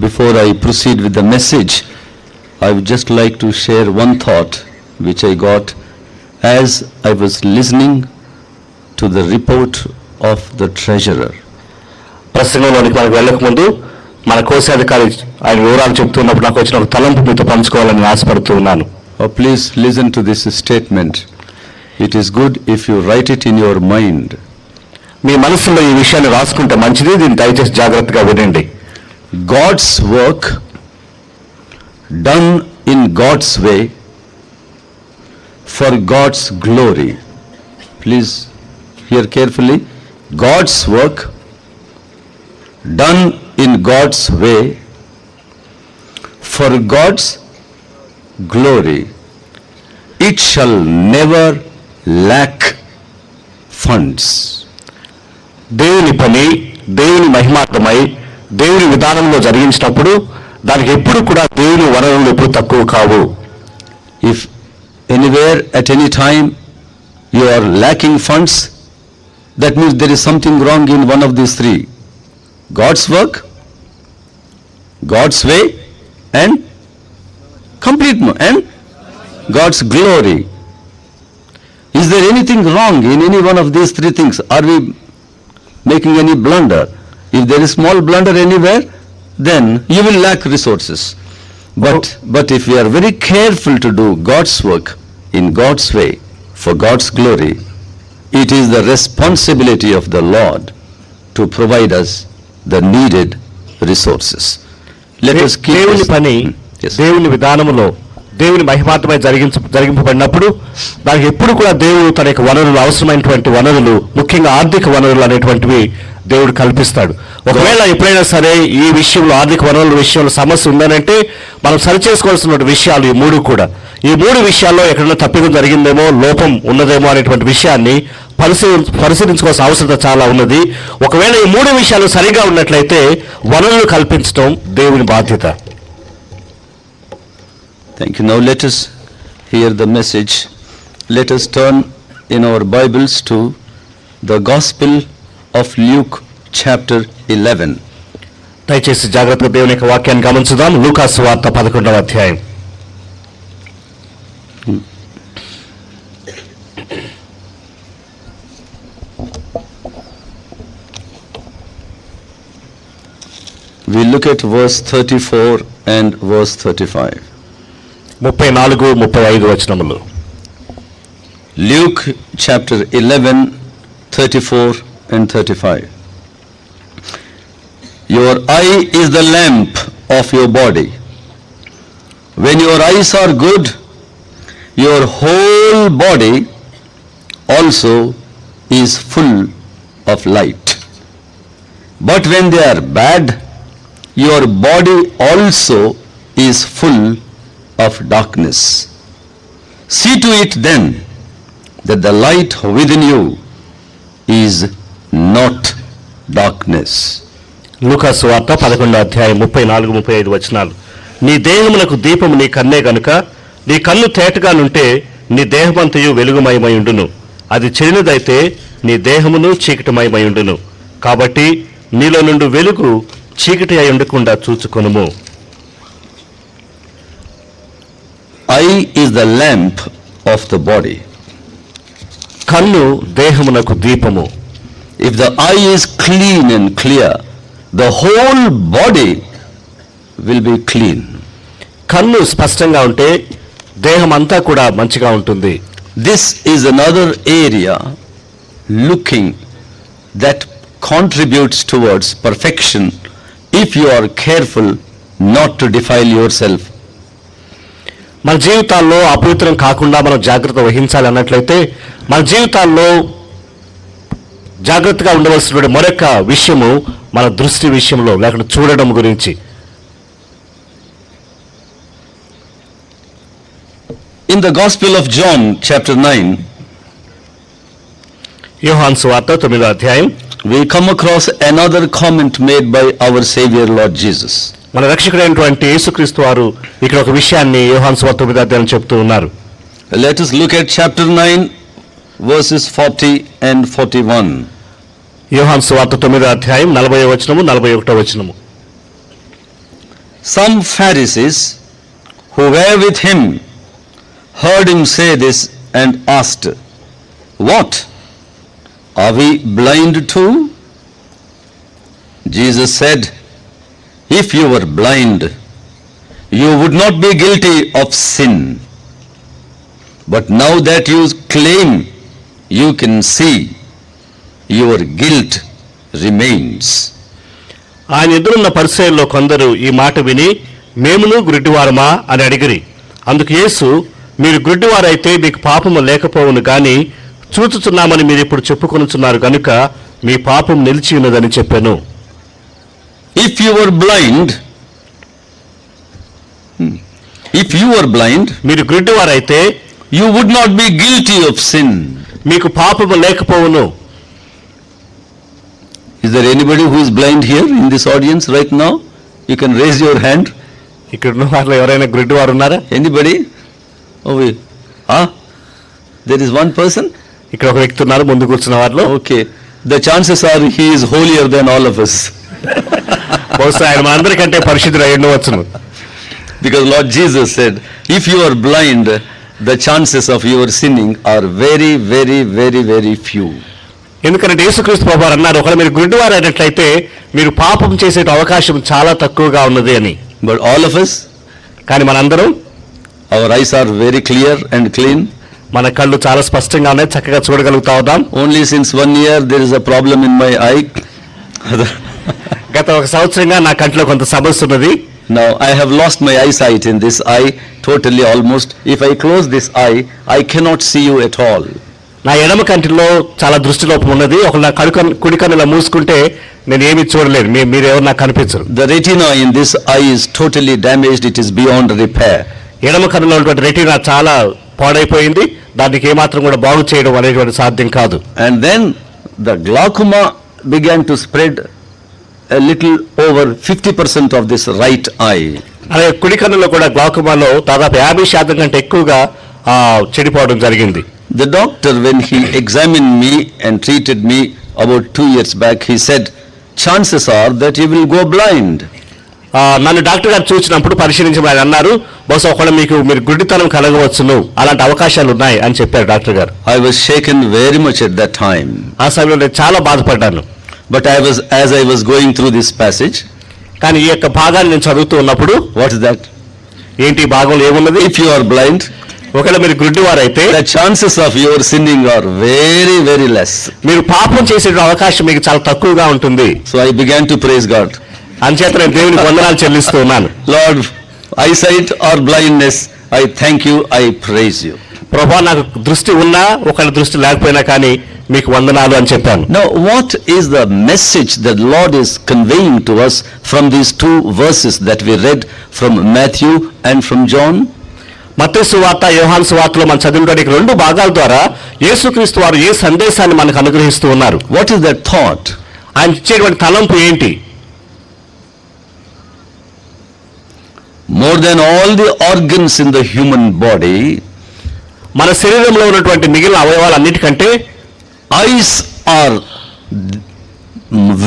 Before I proceed with the message, I would just like to share one thought which I got as I was listening to the report of the treasurer. ప్రసంగంలోనికి మనకు వెళ్ళక ముందు మన కోశాధికారి ఆయన వివరాలు చెప్తున్నప్పుడు నాకు వచ్చిన ఒక తలంపు మీతో పంచుకోవాలని ఆశపడుతూ ఉన్నాను. Please listen to this statement. It is good if you write it in your mind. మీ మనసులో ఈ విషయాన్ని రాసుకుంటే మంచిది. దీన్ని దయచేసి జాగ్రత్తగా వినండి. God's work done in God's way for God's glory. Please hear carefully. God's work done in God's way for God's glory. It shall never lack funds. దేవుని పని దేవుని మహిమార్థమై దేవుని విధానంలో జరిగించినప్పుడు దానికి ఎప్పుడు కూడా దేవుని వనరులు ఎప్పుడు తక్కువ కావు. If anywhere at any time you are lacking funds, that means there is something wrong in one of these three: God's work, God's way, and and God's glory. Is there anything wrong in any one of these three things? Are we making any blunder? If there is small blunder anywhere, then you will lack resources. But if we are very careful to do God's work in God's way for God's glory, it is the responsibility of the Lord to provide us the needed resources. Let us keep దేవుని పని దేవుని విధానములో దేవుని మహిమార్థమై జరిగింపబడినప్పుడు దానికి ఎప్పుడు కూడా దేవుడు తన యొక్క వనరులు, అవసరమైనటువంటి వనరులు, ముఖ్యంగా ఆర్థిక వనరులు అనేటువంటివి దేవుడు కల్పిస్తాడు. ఒకవేళ ఎప్పుడైనా సరే ఈ విషయంలో ఆర్థిక వనరుల విషయంలో సమస్య ఉందనంటే మనం సరిచేసుకోవాల్సిన విషయాలు ఈ మూడు కూడా. ఈ మూడు విషయాల్లో ఎక్కడైనా తప్పిదం జరిగిందేమో, లోపం ఉన్నదేమో అనేటువంటి విషయాన్ని పరిశీలించుకోవాల్సిన అవసరం చాలా ఉన్నది. ఒకవేళ ఈ మూడు విషయాలు సరిగా ఉన్నట్లయితే వనరులు కల్పించడం దేవుని బాధ్యత. Thank you. Now let us hear the message. Let us turn in our Bibles to the Gospel of Luke chapter 11. దయచేసి జాగ్రత్తగా దేవుని యొక్క వాక్యాన్ని గమనించుదాం. లూకా సువార్త 11వ అధ్యాయం. We look at verse 34 and verse 35. 34, 35 వచనములు. Luke chapter 11, 34 and 35. Your eye is the lamp of your body. When your eyes are good, your whole body also is full of light. But when they are bad, your body also is full of darkness. See to it then that the light within you is not darkness. లూకా సువార్త 11వ అధ్యాయం 34, 35 వచనాలు. నీ దేహమునకు దీపము నీ కన్నే గనుక నీ కన్ను తేటగానుంటే నీ దేహమంతయు వెలుగుమయమై ఉండును. అది చెడినదైతే నీ దేహమును చీకటిమయమై ఉండును. కాబట్టి నీలో నుండి వెలుగు చీకటి అయి ఉండకుండా చూచుకొనుము. Eye is the lamp of the body. కన్ను దేహమునకు దీపము. If the eye is clean and clear, the whole body will be clean. కన్ను స్పష్టంగా ఉంటే దేహం అంతా కూడా మంచిగా ఉంటుంది. This is another area looking that contributes towards perfection if you are careful not to defile yourself. మన జీవితాల్లో అపవిత్రం కాకుండా మనం జాగ్రత్త వహించాలి అన్నట్లయితే మన జీవితాల్లో జాగ్రత్తగా ఉండవలసిన మరొక విషయము మన దృష్టి విషయంలో లేకుండా చూడడం గురించి. In the Gospel of John chapter 9, యోహాను సువార్త 9వ అధ్యాయం, we come across another comment made by our Savior Lord Jesus. మన రక్షకుడైనటువంటి యేసుక్రీస్తు వారు ఇక్కడ ఒక విషయాన్ని యోహాను సువార్త 9వ అధ్యాయం చెప్తూ ఉన్నారు. Let us look at chapter 9 verses 40 and 41. యోహాను సువార్త 9వ అధ్యాయం 40వ వచనము 41వ వచనము. Some Pharisees who were with him heard him say this and asked, "What? Are we blind too?" Jesus said, "If you were blind, you would not be guilty of sin. But now that you claim you can see, your guilt remains." ఆయన ఎదురున్న పరిసయ్యుల్లో కొందరు ఈ మాట విని, మేమును గుడ్డివారమా అని అడిగిరి. అందుకు యేసు, మీరు గుడ్డివారైతే మీకు పాపము లేకపోవును గాని చూచుచున్నామని మీరు ఇప్పుడు చెప్పుకొనుచున్నారు కనుక మీ పాపం నిలిచి ఉన్నదని చెప్పాను. If you were blind, మీరు గుడ్డివారైతే you would not be guilty of sin. మీకు పాపము లేకపోవును. Is there anybody who is blind here in this audience right now? You can raise your hand. ఇక్కడ ఉన్న వారిలో ఎవరైనా గుడ్డివారు ఉన్నారా? Anybody? Oh, wait. There is one person? ఇక్కడ ఒక వ్యక్తి ఉన్నారు ముందు కూర్చున్న వారిలో. Okay. The chances are he is holier than all of us. బహుశా ఆయన మా అందరికంటే పరిశుద్ధుడు అయి ఉండవచ్చును. Because Lord Jesus said, if you are blind, the chances of your sinning are very, very, very, very few. ఎందుకంటే యేసుక్రీస్తు ప్రభువారు అన్నారు, ఒకవేళ మీరు గుడ్డివారు అయినట్లయితే మీరు పాపం చేసే అవకాశం చాలా తక్కువగా ఉన్నది అని. But all of us, కానీ మనందరం, our eyes are very clear and clean. మన కళ్ళు చాలా స్పష్టంగా ఉన్నాయి, చక్కగా చూడగలుగుతా ఉన్నాం. Only since 1 year there is a problem in my eye. గత 1 సంవత్సరంగా నా కంటిలో కొంత సమస్య ఉన్నది. Now I have lost my eyesight in this eye totally almost. If I close this eye, I cannot see you at all. నా ఎడమ కంటిలో చాలా దృష్టి లోపం ఉన్నది. ఒక నా కుడి కన్ను ఇలా మూసుకుంటే నేను ఏమీ చూడలేను, మీరు ఎవరు నాకు కనిపించరు. The retina in this eye is totally damaged. It is beyond repair. ఎడమ కన్నులో ఉన్నటువంటి రెటీనా చాలా పాడైపోయింది. దానికి ఏమాత్రం కూడా బాగు చేయడం అనేటువంటి సాధ్యం కాదు. And then the glaucoma began to spread a little over 50% of this right eye. అలాగే కుడి కన్నులో కూడా గ్లాకోమాలో దాదాపు 50% కంటే ఎక్కువగా చెడిపోవడం జరిగింది. The doctor, when he examined me and treated me about 2 years back, he said, chances are that you will go blind. నన్ను doctor గారు చూసినప్పుడు పరిశీలించి ఆయన అన్నారు, బహుశా ఒకవేళ మీరు గుడ్డితనం కలగవచ్చును, అలాంటి అవకాశాలు ఉన్నాయి అని చెప్పారు డాక్టర్ గారు. I was shaken very much at that time. ఆ సమయంలో నేను చాలా బాధపడ్డాను. But as I was going through this passage, కానీ ఈ యొక్క భాగాన్ని నేను చదువుతూ ఉన్నప్పుడు, what is that? ఏంటి ఈ భాగంలో ఏమున్నది? If you are blind, ఒకవేళ మీరు గుడ్డివారైతే the chances of your sinning are very, very less. మీరు పాపం చేసే అవకాశం మీకు చాలా తక్కువగా ఉంటుంది. So I began to praise God. అంచేత నేను దేవునికి వందనాలు చెల్లిస్తూ ఉన్నాను. Lord, eyesight or blindness, I thank you, I praise you. ప్రభువా, నాకు దృష్టి ఉన్నా ఒకవేళ దృష్టి లేకపోయినా కానీ మీకు వందనాలు అని చెప్పాను. Now, what is the message that Lord is conveying to us from these 2 verses that we read from Matthew and from John? మత్తయి సువార్త, యోహాను సువార్తలో మనం చదివినటువంటి 2 భాగాల ద్వారా యేసుక్రీస్తు వారు ఏ సందేశాన్ని మనకు అనుగ్రహిస్తూ ఉన్నారు? What is that thought? ఆయన ఇచ్చేటువంటి తలంపు ఏంటి? More than all the organs in the human body, మన శరీరంలో ఉన్నటువంటి మిగిలిన అవయవాలన్నిటికంటే eyes are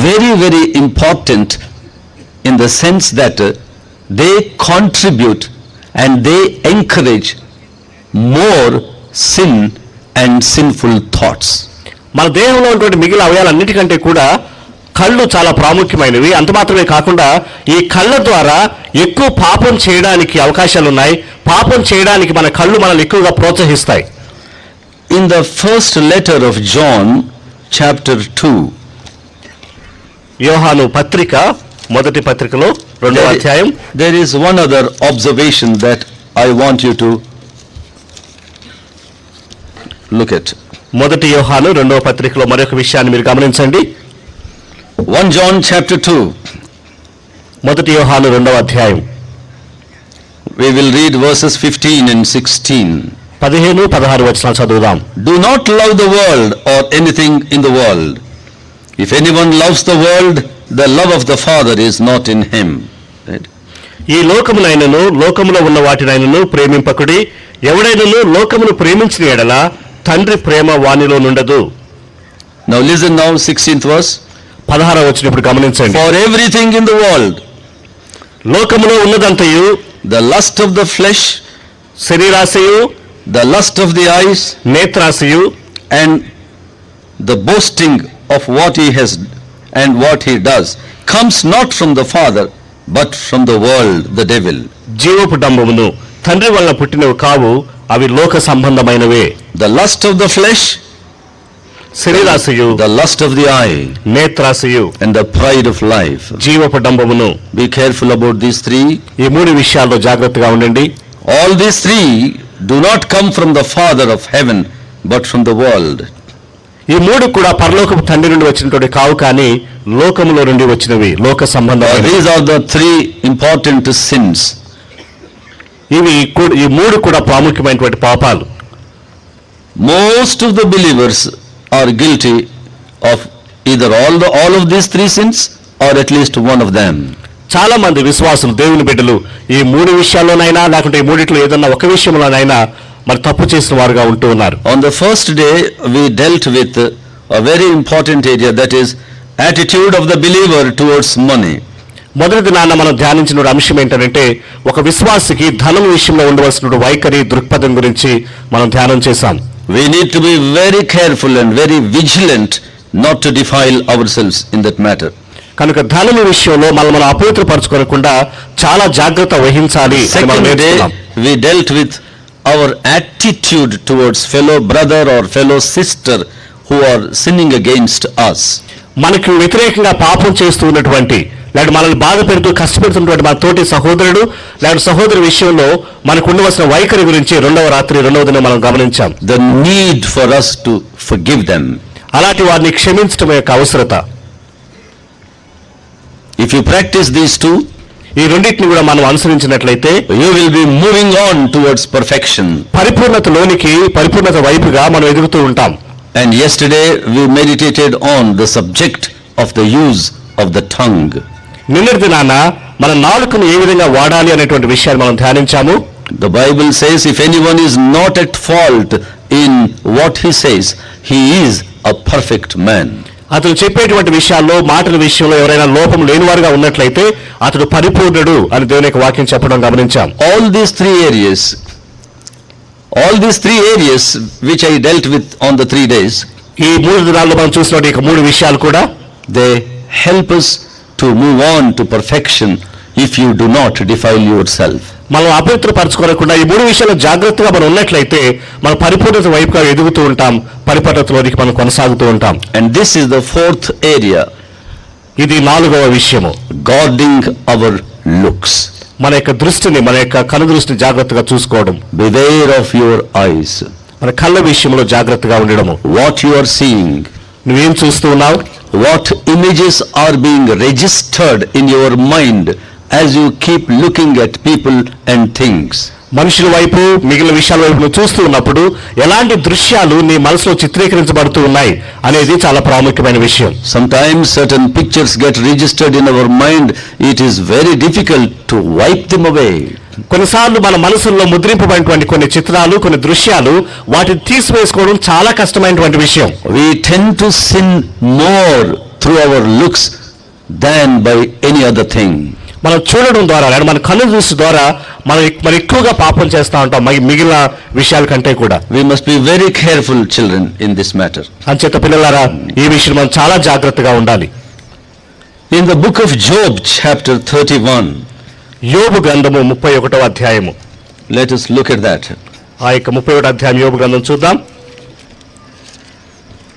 very, very important in the sense that they contribute and they encourage more sin and sinful thoughts. మన దేహంలో ఉన్నటువంటి మిగిలిన అవయవాలన్నిటికంటే కూడా కళ్ళు చాలా ప్రాముఖ్యమైనవి. అంత మాత్రమే కాకుండా ఈ కళ్ళ ద్వారా ఎక్కువ పాపం చేయడానికి అవకాశాలు ఉన్నాయి. పాపం చేయడానికి మన కళ్ళు మనల్ని ఎక్కువగా ప్రోత్సహిస్తాయి. In the first letter of John, chapter 2, యోహాను పత్రిక మొదటి పత్రికలో 2వ అధ్యాయం, there is one other observation that I want you to look at. మొదటి యోహాను 2వ పత్రికలో మరొక విషయాన్ని మీరు గమనించండి. 1 John chapter 2. మొదటి యోహాను 2వ అధ్యాయం. We will read verses 15 and 16. 15-16 వచనాలు చదువుదాం. Do not love the world or anything in the world. If anyone loves the world, the love of the Father is not in him. Right? ఈ లోకమునైనను లోకములో ఉన్న వాటినైనను ప్రేమింపకుడి. ఎవడైనను లోకమును ప్రేమించిన ఎడల తండ్రి ప్రేమ వానిలో నుండదు. Now listen now, 16th verse. 16వ వచనం ఇప్పుడు గమనించండి. For everything in the world, లోకములో ఉన్నదంతయు, the lust of the flesh, శరీరాశయు, the lust of the eyes, నేత్రాశయు, and the boasting of what he has and what he does comes not from the Father, but from the world, the devil. జీవపు డంబమును తండ్రి వలన పుట్టినవి కావు, అవి లోక సంబంధమైనవే. The lust of the flesh, శరీరాశయు, the lust of the eye, నేత్రాశయు, and the pride of life. జీవపు డంబమును. Be careful about these three. ఈ మూడు విషయాల్లో జాగ్రత్తగా ఉండండి. All these three do not come from the Father of heaven, but from the world. ఈ మూడు కూడా పరలోకపు తండ్రి నుండి వచ్చినటువంటి కావు, కానీ లోకములో నుండి వచ్చినవి, లోక సంబంధమైనవి. These are the three important sins. ఈ మూడు కూడా ప్రాముఖ్యమైనటువంటి పాపాలు. Most of the believers are guilty of either all of these three sins or at least one of them. చాలా మంది విశ్వాసులు, దేవుని బిడ్డలు ఈ మూడు విషయాల్లోనైనా లేకుంటే ఈ మూడిట్లో ఏదన్నా ఒక విషయంలోనైనా మరి తప్పు చేసిన వారుగా ఉంటూ ఉన్నారు. On the first day we dealt with a very important area, that is attitude of the believer towards money. మొదటి దినాన మనం ధ్యానించిన అంశం ఏంటంటే ఒక విశ్వాసికి ధనం విషయంలో ఉండవలసిన వైఖరి, దృక్పథం గురించి మనం ధ్యానం చేశాం. We need to be very careful and very vigilant not to defile ourselves in that matter. కనుక ధనం విషయంలో మనం అపవిత్రపరచుకోకుండా చాలా జాగ్రత్త వహించాలి. Second day we dealt with our attitude towards fellow brother or fellow sister who are sinning against us. మనకు వ్యతిరేకంగా పాపం చేస్తూ ఉన్నటువంటి లేదా మనల్ని బాధ పెడుతూ కష్టపెడుతున్నటువంటి మన తోటి సహోదరుడు లేదా సహోదరి విషయంలో మనకు ఉండవలసిన వైఖరి గురించి రెండవ దినం మనం గమనించాం. The need for us to forgive them. అలాంటి వారిని క్షమించడం యొక్క అవసరత. If you practice these two, ఈ రెండింటిని కూడా మనం అనుసరించినట్లయితే you will be moving on towards perfection. పరిపూర్ణత వైపుగా మనం ఎదుగుతూ ఉంటాం. And yesterday we meditated on the subject of the use of the tongue. నిన్నటి దినాన మన నాలుకను ఏ విధంగా వాడాలి అనేటువంటి విషయాన్ని మనం ధ్యానించాము. The Bible says if anyone is not at fault in what he says, he is a perfect man. అతను చెప్పేటువంటి విషయాల్లో, మాటల విషయంలో ఎవరైనా లోపం లేనివారుగా ఉన్నట్లయితే అతడు పరిపూర్ణుడు అని దేవుని యొక్క వాక్యం చెప్పడం గమనించాం. All these three areas which I dealt with on the 3 days, ఈ 3 దినాల్లో మనం చూసినటువంటి ఈ 3 విషయాలు కూడా they help us to move on to perfection if you do not defile yourself. మనం అపవిత్రపరచుకోకుండా ఈ 3 విషయాల్లో జాగ్రత్తగా మనం ఉన్నట్లయితే మనం పరిపూర్ణత వైపుగా ఎదుగుతూ ఉంటాం, పరిపూర్ణతలోనికి మనం కొనసాగుతూ ఉంటాం. And this is the fourth area. ఇది 4వ విషయము, guarding our looks. మన యొక్క దృష్టిని, మన యొక్క కనుదృష్టిని జాగ్రత్తగా చూసుకోవడం. Beware of your eyes. మన కళ్ళ విషయంలో జాగ్రత్తగా ఉండడము. What you are seeing, నువ్వేం చూస్తూ ఉన్నావు, what images are being registered in your mind as you keep looking at people and things. మనుషుల వైపు, మిగిలిన విషయాల వైపు నువ్వు చూస్తూ ఉన్నప్పుడు ఎలాంటి దృశ్యాలు నీ మనసులో చిత్రీకరించబడుతూ ఉన్నాయి అనేది చాలా ప్రాముఖ్యమైన విషయం. Sometimes certain pictures get registered in our mind. It is very difficult to wipe them away. కొన్నిసార్లు మన మనసుల్లో ముద్రింపబడినటువంటి కొన్ని చిత్రాలు, కొన్ని దృశ్యాలు వాటిని తీసివేసుకోవడం చాలా కష్టమైనటువంటి విషయం. We tend to sin more through our looks than by any other thing. మనం చూడడం ద్వారా లేదా మన కన్ను దృష్టి ద్వారా మనం ఎక్కువగా పాపం చేస్తూ ఉంటాం మిగిలిన విషయాల కంటే కూడా. We must be very careful, children, in this matter. అంచేత పిల్లలారా, ఈ విషయం మనం చాలా జాగ్రత్తగా ఉండాలి. In the book of Job, chapter 31, యోబు గ్రంథము 31వ అధ్యాయము. let us look at that. ఆ యొక్క 31వ అధ్యాయం యోబు గ్రంథం చూద్దాం.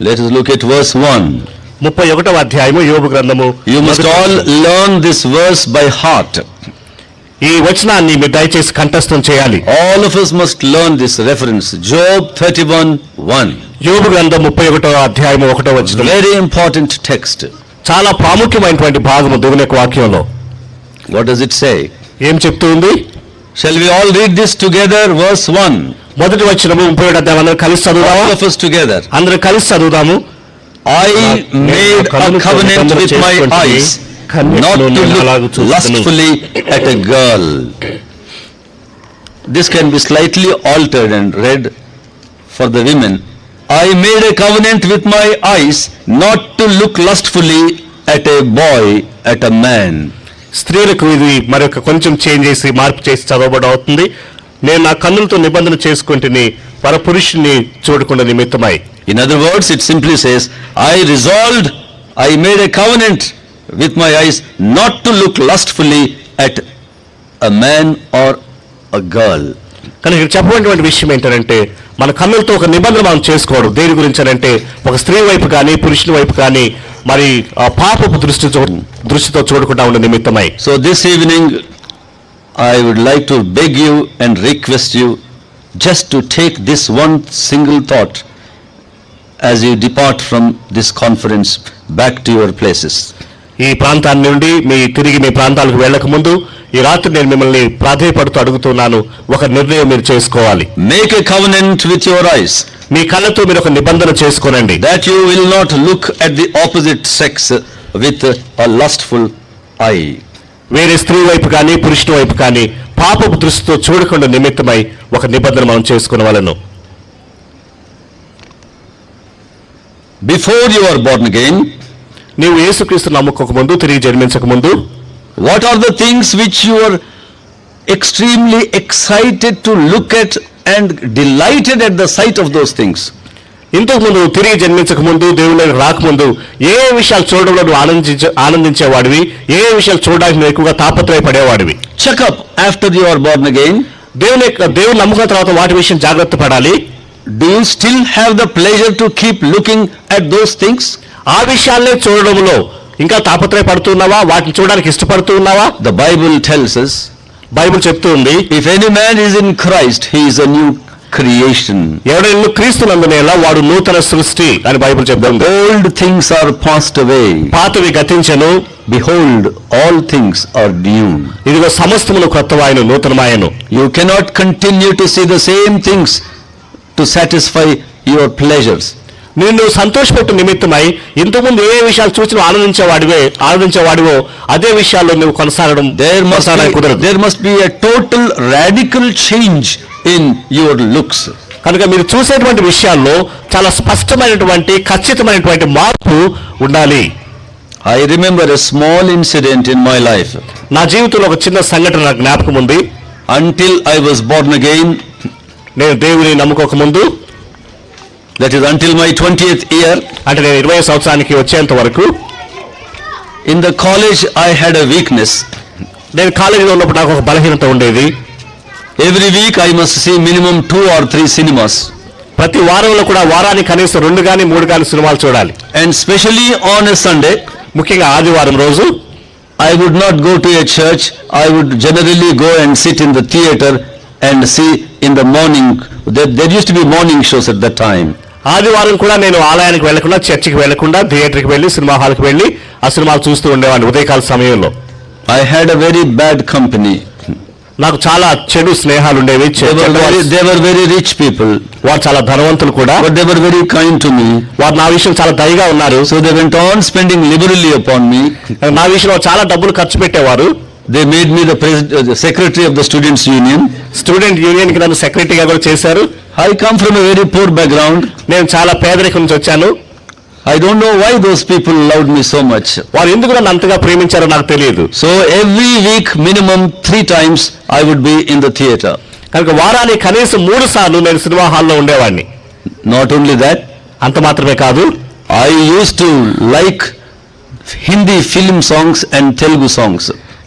Let us look at verse 1. 31వ అధ్యాయము యోబు గ్రంథము. You must all learn this verse by heart. ఈ వచనాన్ని మీరు దయచేసి కంఠస్థం చేయాలి. All of us must learn this reference. Job 31:1. యోబు గ్రంథం 31వ అధ్యాయము 1వ వచనం. Very important text. చాలా ప్రాముఖ్యమైనటువంటి భాగము దేవుని యొక్క వాక్యంలో. What does it say? ఏం చెప్తుంది? Shall we all read this together? Verse 1. మొదటి వచనము 31వ అధ్యాయం అందరూ కలిసి చదువుదామా? All of us together. అందరూ కలిసి చదువుదాము. I made a covenant with my eyes not to look lustfully at a girl. This can be slightly altered and read for the women. I made a covenant with my eyes not to look lustfully at a boy, at a man. స్త్రీలకు ఇది మరొక కొంచెం change చేసి మార్పు చేసి చదవబడి అవుతుంది. నేను నా కన్నులతో నిబంధన చేసుకుంటుని పరపురుషుని చూడకుండా నిమిత్తమై. In other words, it simply says, I made a covenant with my eyes not to look lustfully at a man or a girl. కానీ ఇక్కడ చెప్పబడినటువంటి విషయం ఏంటంటే మన కన్నులతో ఒక నిబంధన మనం చేసుకోవడం. దేని గురించి అంటే ఒక స్త్రీ వైపు కానీ పురుషుని వైపు కానీ మరి ఆ పాపపు దృష్టితో చూడకుండా ఉండే నిమిత్తమై. So this evening I would like to beg you and request you just to take this one single thought as you depart from this conference back to your places. ఈ ప్రాంతాన్ని నుండి తిరిగి మీ ప్రాంతాలకు వెళ్ళక ముందు ఈ రాత్రి నేను మిమ్మల్ని ప్రాధేయపడుతూ అడుగుతున్నాను, ఒక నిర్ణయం మీరు చేసుకోవాలి. Make a covenant with your eyes. మీ కళ్ళతో మీరు ఒక నిబంధన చేసుకోనండి. That you will not look at the opposite sex with a lustful eye. వేరే స్త్రీ వైపు కానీ పురుషుని వైపు కానీ పాపపు దృష్టితో చూడకుండా నిమిత్తమై ఒక నిబంధన మనం చేసుకునేవాళ్ళను. Before you are born again, నీవు యేసుక్రీస్తు నమ్ముకోక ముందు, తిరిగి జన్మించక ముందు, what are the things which you are extremely excited to look at and delighted at the sight of those things? ఇంతకు ముందు తిరిగి జన్మించక ముందు, దేవుని రాకముందు ఏ విషయాలు చూడడంలో నువ్వు ఆనందించేవాడివి, ఏ విషయాలు చూడడానికి నువ్వు ఎక్కువగా తాపత్రయపడేవాడివి? Check up after you are born again. దేవుని నమ్ముకున్న తర్వాత వాటి విషయం జాగ్రత్త పడాలి. Do you still have the pleasure to keep looking at those things? ఆ విషయాలనే చూడడంలో ఇంకా తాపత్రయపడుతున్నావా? వాటిని చూడడానికి ఇష్టపడుతూ ఉన్నావా? The Bible tells us, Bible చెప్తూ ఉంది, if any man is in Christ, he is a new creation. ఎవడైనా క్రీస్తునందునేలా వాడు నూతన సృష్టి అని బైబిల్ చెప్తుంది. Old things are passed away. పాతవి గతించెను, Behold, all things are new. ఇదిగో సమస్తమును కొత్తవాయను, నూతనమాయను. You cannot continue to see the same things to satisfy your pleasures. నిన్ను సంతోషపెట్టు నిమిత్తమై ఇంతకుముందు ఏ విషయాలు చూసి ఆనందించేవాడివో అదే విషయాల్లో నువ్వు కొనసాగడం కుదరదు. There must be a total radical change in your looks. కనుక మీరు చూసేటువంటి విషయాల్లో చాలా స్పష్టమైనటువంటి ఖచ్చితమైనటువంటి మార్పు ఉండాలి. I remember a small incident in my life. నా జీవితంలో ఒక చిన్న సంఘటన నాకు జ్ఞాపకం ఉంది. Until I was born again, నేను దేవుని నమ్ముకోక ముందు, that is until my 20th year, అంటే నేను 20వ సంవత్సరానికి వచ్చేంత వరకు, in the college I had a weakness. నేను కాలేజీలో ఉన్నప్పుడు నాకు ఒక బలహీనత ఉండేది. Every week I must see minimum 2 or 3 cinemas. ప్రతి వారంలో కూడా వారానికి కనీసం 2 గాని 3 గాని సినిమాలు చూడాలి. And especially on a Sunday, ముఖ్యంగా ఆదివారం రోజు, I would not go to a church. I would generally go and sit in the theater and see in the morning. There used to be morning shows at that time. ఆదివారం కూడా నేను ఆలయానికి వెళ్లకుండా, చర్చికి వెళ్లకుండా థియేటర్కి వెళ్లి, సినిమా హాల్కి వెళ్లి ఆ సినిమాలు చూస్తూ ఉండేవాడిని ఉదయకాల సమయంలో. I had a very bad company. నాకు చాలా చెడు స్నేహాలు ఉండేవి. They were very rich people. వారు చాలా ధనవంతులు కూడా. But they were very kind to me. వారు నా విషయం చాలా దయగా ఉన్నారు. So they went on spending liberally upon me. నా విషయంలో చాలా డబ్బులు ఖర్చు పెట్టేవారు. They made me the secretary of the students union. Student union కి నన్ను సెక్రటరీగా కూడా చేశారు. I come from a very poor background. నేను చాలా పేదరికం నుంచి వచ్చాను. I don't know why those people loved me so much. వారు ఎందుకు నన్ను అంతగా ప్రేమించారో నాకు తెలియదు. So every week minimum 3 times I would be in the theater. కనుక వారానికి కనీసం 3 సార్లు నేను సినిమా హాల్లో ఉండేవాడిని. Not only that, అంత మాత్రమే కాదు, I used to like Hindi film songs and Telugu songs.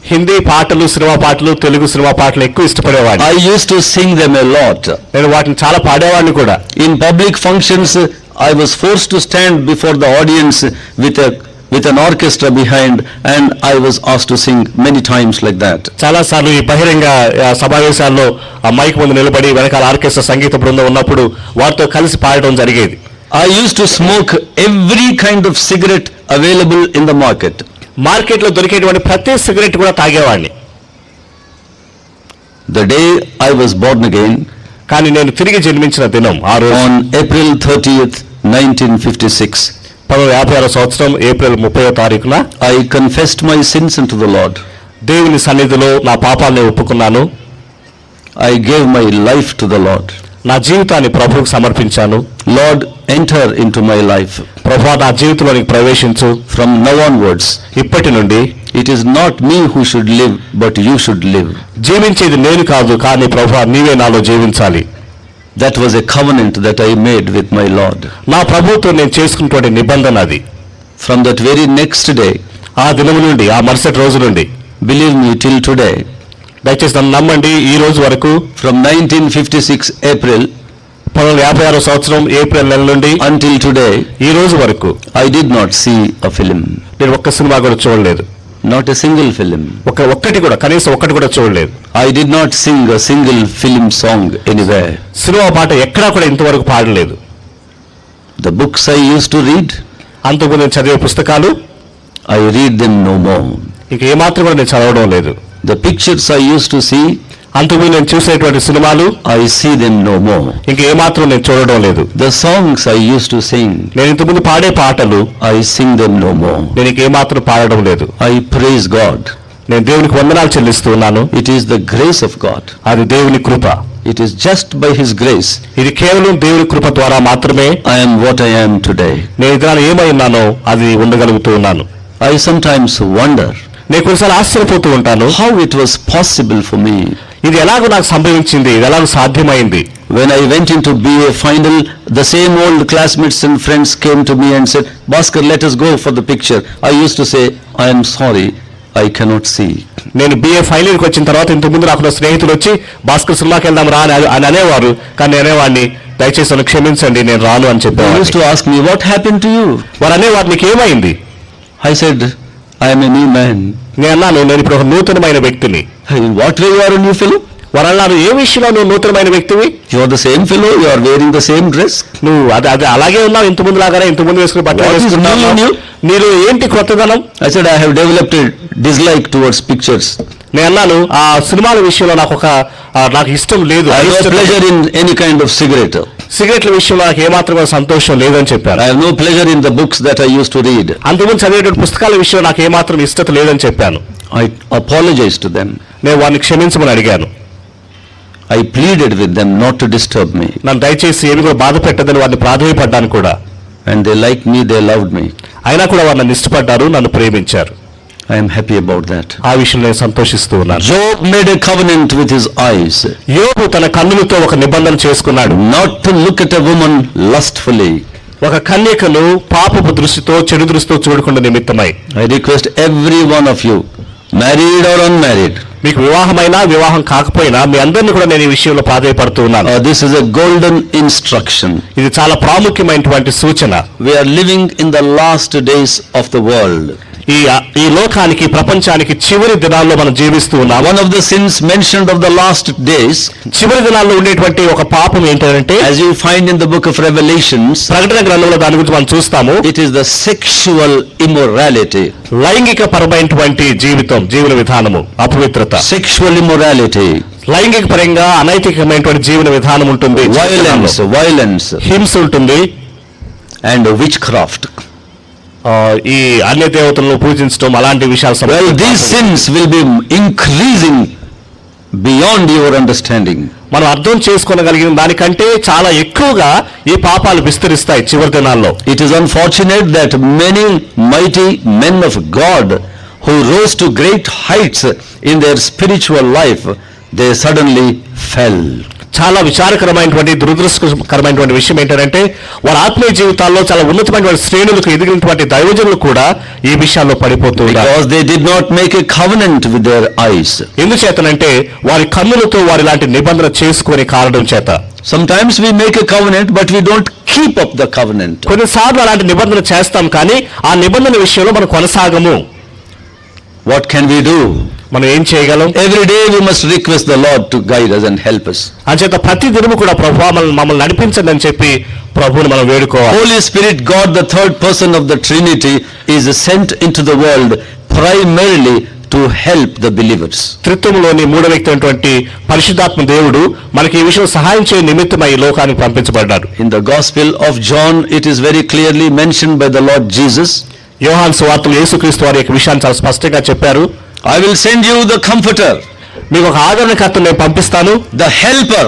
Hindi పాటలు, సినిమా పాటలు, తెలుగు సినిమా పాటలు ఎక్కువ ఇష్టపడేవాడిని. I used to sing them a lot. నేను వాటిని చాలా పాడేవాడిని కూడా. In public functions I was forced to stand before the audience with an orchestra behind, and I was asked to sing many times like that. చాలా సార్లు ఈ బహిరంగ సమావేశాల్లో ఆ మైక్ ముందు నిలబడి వెనకాల ఆర్కెస్ట్రా సంగీత బృందం ఉన్నప్పుడు వారితో కలిసి పాడడం జరిగేది. I used to smoke every kind of cigarette available in the market. మార్కెట్లో దొరికేటువంటి ప్రతి సిగరెట్ కూడా తాగేవాడిని. The day I was born again, కానీ నేను తిరిగి జన్మించిన దినం ఆ రోజు, on April 30th, 1956, 1956 సంవత్సరం ఏప్రిల్ 30వ తారీఖున I confessed my sins unto the Lord. దేవుని సన్నిధిలో నా పాపాలను ఒప్పుకున్నాను. I gave my life to the Lord. నా జీవితాన్ని ప్రభువుకు సమర్పించాను. Lord, enter into my life. ప్రభువా, నా జీవితంలోనికి ప్రవేశించు. From now onwards, ఇప్పటి నుండి It is not me who should live, but you should live. జీవించేది నేను కాదు, కానీ ప్రభువా నీవే నాలో జీవించాలి. That was a covenant that I made with my Lord. నా ప్రభువుతో నేను చేసుకున్నటువంటి నిబంధన అది. From that very next day, ఆ దినము నుండి, ఆ మరుసటి రోజు నుండి, believe me, till today, దయచేసి నన్ను నమ్మండి, ఈ రోజు వరకు, from 1956 April 1956 సంవత్సరం ఏప్రిల్ నెల నుండి until today, ఈ రోజు వరకు I did not see a film. నేను ఒక్క సినిమా కూడా చూడలేదు. Not a single film. ఒక్కటి కూడా, కనీసం ఒక్కటి కూడా చూడలేదు. I did not sing a single film song anywhere. Cinema పాట ఎక్కడా కూడా ఇంతవరకు పాడలేదు. The books I used to read, అంతకు నేను చదివే పుస్తకాలు, I read them no more. ఇంక ఏమాత్రం కూడా నేను చదవడం లేదు. The pictures I used to see, అంతకు నేను చూసేటువంటి సినిమాలు, I see them no more. ఇంక ఏమాత్రం నేను చూడడం లేదు. The songs I used to sing, నేను ఇంతకుముందు పాడే పాటలు, I sing them no more. నేను ఇంక ఏమాత్రం పాడడం లేదు. I praise God. నేను దేవునికి వందనాలు చెల్లిస్తూ ఉన్నాను. It is the grace of God. అది దేవుని కృప. It is just by His grace ఇది కేవలం దేవుని కృప ద్వారా మాత్రమే I am what I am today. నేను ఇదాన్ని ఏమై ఉన్నానో అది ఉండగలుగుతూ ఉన్నాను. I sometimes wonder నేను కొన్నిసార్లు ఆశ్చర్యపోతూ ఉంటాను, how it was possible for me. ఇది ఎలాగో నాకు సంభవించింది, ఇది ఎలాగో సాధ్యమైంది. When I went into BA final, the same old classmates and friends came to me and said, Bhaskar, let us go for the picture. I used to say, I am sorry, I cannot see. నేను BA ఫైనల్కి వచ్చిన తర్వాత ఇంతకుముందు నాకు నా స్నేహితులు వచ్చి భాస్కర్ సినిమాకి వెళ్దాం రా అని అనేవారు, కానీ అనేవాడిని దయచేసి నన్ను క్షమించండి, నేను రాను అని They చెప్పాను. used to ask me, what happened to you? వారు అనేవారు, నీకు ఏమైంది? I said, I am a new man. నేను అన్నాను, నేను ఇప్పుడు ఒక నూతనమైన వ్యక్తిని. In what way you are a new fellow? వారు అన్నారు, ఏ విషయంలో నువ్వు నూతనమైన వ్యక్తివి? You are the same fellow, you are wearing the same dress. నువ్వు అది అలాగే ఉన్నావు, ఇంతకుముందు లాగానే, ఇంతకుముందు వేసుకుని బట్టలు What is వేసుకున్నావు. new in you? నీలో ఏంటి కొత్తదనం? I said, I have developed a dislike towards pictures. నేను అన్నాను, ఆ సినిమాల విషయంలో నాకు ఇష్టం లేదు. I have no pleasure in any kind of cigarette. సిగరెట్ల విషయంలో నాకు ఏమాత్రం సంతోషం లేదని చెప్పాను. I have no pleasure in the books that I used to read. అంతకుముందు చదివేటువంటి పుస్తకాల విషయంలో నాకు ఏమాత్రం ఇష్టత లేదని చెప్పాను. I apologized to them. నేను వారిని క్షమించమని అడిగాను. I pleaded with them not to disturb me. నన్ను దయచేసి ఏమి కూడా బాధ పెట్టదని వారిని ప్రాధేయపడ్డాను కూడా. And they liked me, they loved me. అయినా కూడా వారు నన్ను ఇష్టపడ్డారు, నన్ను ప్రేమించారు. I am happy about that. ఆ విషయంలో నేను సంతోషిస్తూ ఉన్నాను. Job made a covenant with his eyes. యోబు తన కన్నులతో ఒక నిబంధన చేసుకున్నాడు. Not to look at a woman lustfully. ఒక కన్యకను పాపపు దృష్టితో, చెడు దృష్టితో చూడకుండా నిమిత్తమై. I request every one of you, married or unmarried, మీకు వివాహమైనా వివాహం కాకపోయినా మీ అందరినీ కూడా నేను ఈ విషయంలో ప్రాధేయపడుతూ ఉన్నాను. this is a golden instruction. ఇది చాలా ప్రాముఖ్యమైనటువంటి సూచన. We are living in the last days of the world. ఈ లోకానికి, ప్రపంచానికి చివరి దినాల్లో మనం జీవిస్తూ ఉన్నాం. One of the sins mentioned of the last days, చివరి దినాల్లో ఉండేటువంటి ఒక పాపం ఏంటంటే, as you find in the book of Revelations, ప్రకటన గ్రంథంలో దాని గురించి మనం చూస్తాము. it is the sexual immorality. లైంగిక పరమైనటువంటి జీవన విధానము, అపవిత్రత. Sexual immorality. లైంగిక పరంగా అనైతికమైనటువంటి జీవన విధానం ఉంటుంది. Violence. హింస ఉంటుంది. And witchcraft. ఈ అన్య దేవతలను పూజించడం, అలాంటి విషయాలు. Well, these sins will be increasing beyond your understanding. మనం అర్థం చేసుకోగలిగిన దానికంటే చాలా ఎక్కువగా ఈ పాపాలు విస్తరిస్తాయి చివరి దినాల్లో. It is unfortunate that many mighty men of God who rose to great heights in their spiritual life, they suddenly fell. చాలా విచారకరమైనటువంటి, దురదృష్టకరమైనటువంటి విషయం ఏంటంటే, వారి ఆత్మీయ జీవితాల్లో చాలా ఉన్నతమైనటువంటి శ్రేణులకు ఎదిగినటువంటి దైవజనులు కూడా ఈ విషయాల్లో పడిపోతూ ఉన్నారు. Because they did not make a covenant with their eyes. ఎందుచేతనంటే వారి కన్నులతో వారి లాంటి నిబంధన చేసుకునే కారణం చేత. Sometimes we make a covenant but we don't keep up the covenant. కొన్నిసార్లు అలాంటి నిబంధన చేస్తాం, కానీ ఆ నిబంధన విషయంలో మనం కొనసాగము. What can we do? మనం ఏం చేయగలం? Every day we must request the Lord to guide us and help us. అంచేత ప్రతి దినము కూడా ప్రభువా మమ్మల్ని నడిపించండి అని చెప్పి ప్రభువుని మనం వేడుకోవాలి. Holy Spirit, God, the third person of the Trinity, is sent into the world primarily to help the believers. త్రిత్వములోని మూడో వ్యక్తి అయినటువంటి పరిశుద్ధాత్మ దేవుడు మనకి ఈ విషయంలో సహాయం చేయ నిమిత్తమై ఈ లోకానికి పంపించబడ్డాడు. In the Gospel of John, it is very clearly mentioned by the Lord Jesus. యోహాను సువార్తలో యేసుక్రీస్తు వారి యొక్క విషయాన్ని చాలా స్పష్టంగా చెప్పారు. I will send you the comforter, మీకు ఒక ఆదరణకర్తను నేను పంపిస్తాను, the helper,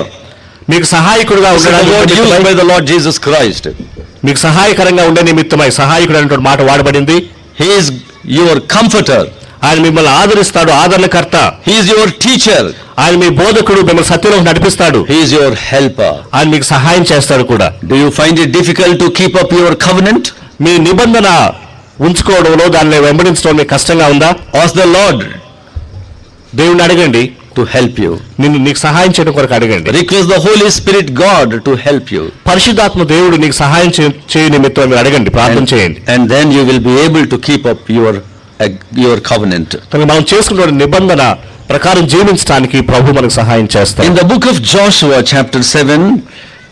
మీకు సహాయకుడుగా the word used ఉండడానికి, by the Lord Jesus Christ. మీకు సహాయకరంగా ఉండే నిమిత్తమై సహాయకుడు అనేటువంటి మాట వాడబడింది. He is your comforter. ఆయన మిమ్మల్ని ఆదరిస్తాడు, ఆదరణకర్త. He is your teacher. ఆయన మీ బోధకుడు, మిమ్మల్ని సత్యంలో నడిపిస్తాడు. He is your helper. ఆయన మీకు సహాయం చేస్తాడు కూడా. Do you find it difficult to keep up your covenant? మీ నిబంధన ఉంచుకోవడంలో, దాన్ని వెంబడించడం మీకు కష్టంగా ఉందా? Ask the Lord దేవుణ్ణి అడగండి to help you. నీకు సహాయం చేయడం కొరకు అడగండి. Request the Holy Spirit God to help you. పరిశుద్ధాత్మ దేవుడు నీకు సహాయం చేయ నిమిత్తం మీరు అడగండి, ప్రార్థన చేయండి. And then you will be able to keep up your covenant. మనం చేసుకున్న నిబంధన ప్రకారం జీవించడానికి ప్రభు మనకు సహాయం చేస్తాడు. In the book of Joshua chapter 7,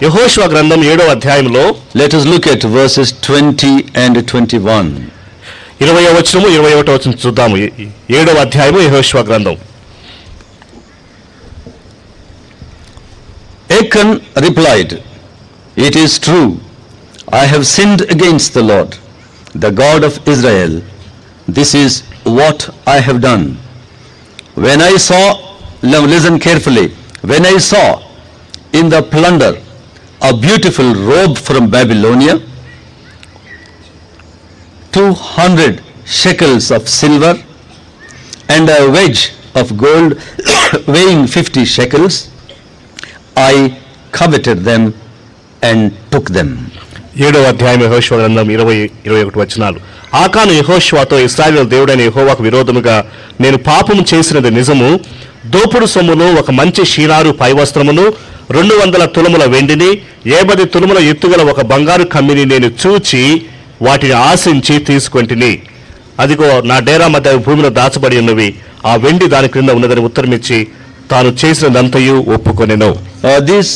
యెహోషువ గ్రంథం 7వ అధ్యాయంలో let us look at verses 20 and 21. 20వ వచనము 21వ వచనం చూద్దాము. 7వ అధ్యాయము యెహోషువ గ్రంథం. Achan replied, "It is true, I have sinned against the Lord, the God of Israel. This is what I have done. When I saw," now listen carefully, "when I saw in the plunder a beautiful robe from Babylonia, 200 shekels of silver, and a wedge of gold weighing 50 shekels, I coveted them and took them." 7వ అధ్యాయం యెహోషువ గ్రంథం 20-21 వచనాలు. ఆకాను యెహోషువతో, ఇశ్రాయేలు దేవుడైన యెహోవాకు విరోధముగా నేను పాపము చేసినది నిజము. దోపుడు సొమ్మును, ఒక మంచి షీనారు పైవస్త్రమును, 200 తులముల వెండిని, 50 తులముల ఎత్తుగల ఒక బంగారు కమ్మిని నేను చూచి వాటిని ఆశించి తీసుకొంటిని. అదిగో నా డేరా మధ్య భూమిలో దాచబడి ఉన్నవి, ఆ వెండి దాని క్రింద ఉన్నదని ఉత్తరమిచ్చి తాను చేసినదంతయు ఒప్పుకొనెను. This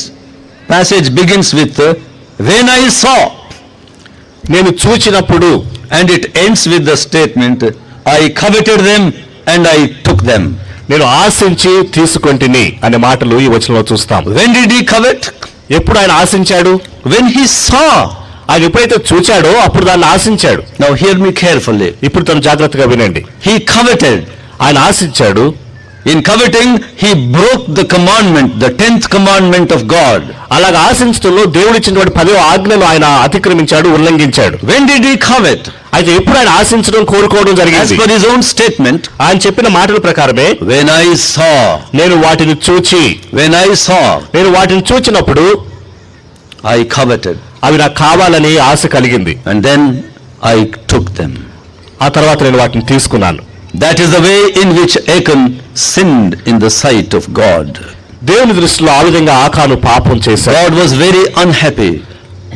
passage begins with "when I saw," నేను చూచినప్పుడు, and it ends with the statement, "I coveted them and I took them." నేను ఆశించి తీసుకొంటిని అనే మాటలు ఈ వచనంలో చూస్తాం. When did he covet? ఎప్పుడు ఆయన ఆశించాడు? When he saw. ఆయన ఎప్పుడైతే చూచాడో అప్పుడు దాన్ని ఆశించాడు. Now hear me carefully. ఇప్పుడు తను జాగ్రత్తగా వినండి. He coveted. ఆయన ఆశించాడు. In coveting, he broke the commandment, the 10th commandment of God. అలాగా ఆశించడంలో దేవుడు ఇచ్చినటువంటి 10వ ఆజ్ఞను ఆయన అతిక్రమించాడు, ఉల్లంఘించాడు. When did he covet? అయితే ఎప్పుడు ఆయన ఆశించడం, కోరుకోవడం As జరిగింది? per his own statement, ఆయన చెప్పిన మాటల ప్రకారమే, "When I saw." నేను వాటిని చూచి, When I saw, నేను వాటిని చూచినప్పుడు I coveted. అవి నాకు కావాలని ఆశ కలిగింది. And then I took them. ఆ తర్వాత నేను వాటిని తీసుకున్నాను. That is the way in which Achan sinned in the sight of God. దేవుని దృష్టిలో ఆ విధంగా ఆకాను పాపం చేశాడు. God was very unhappy.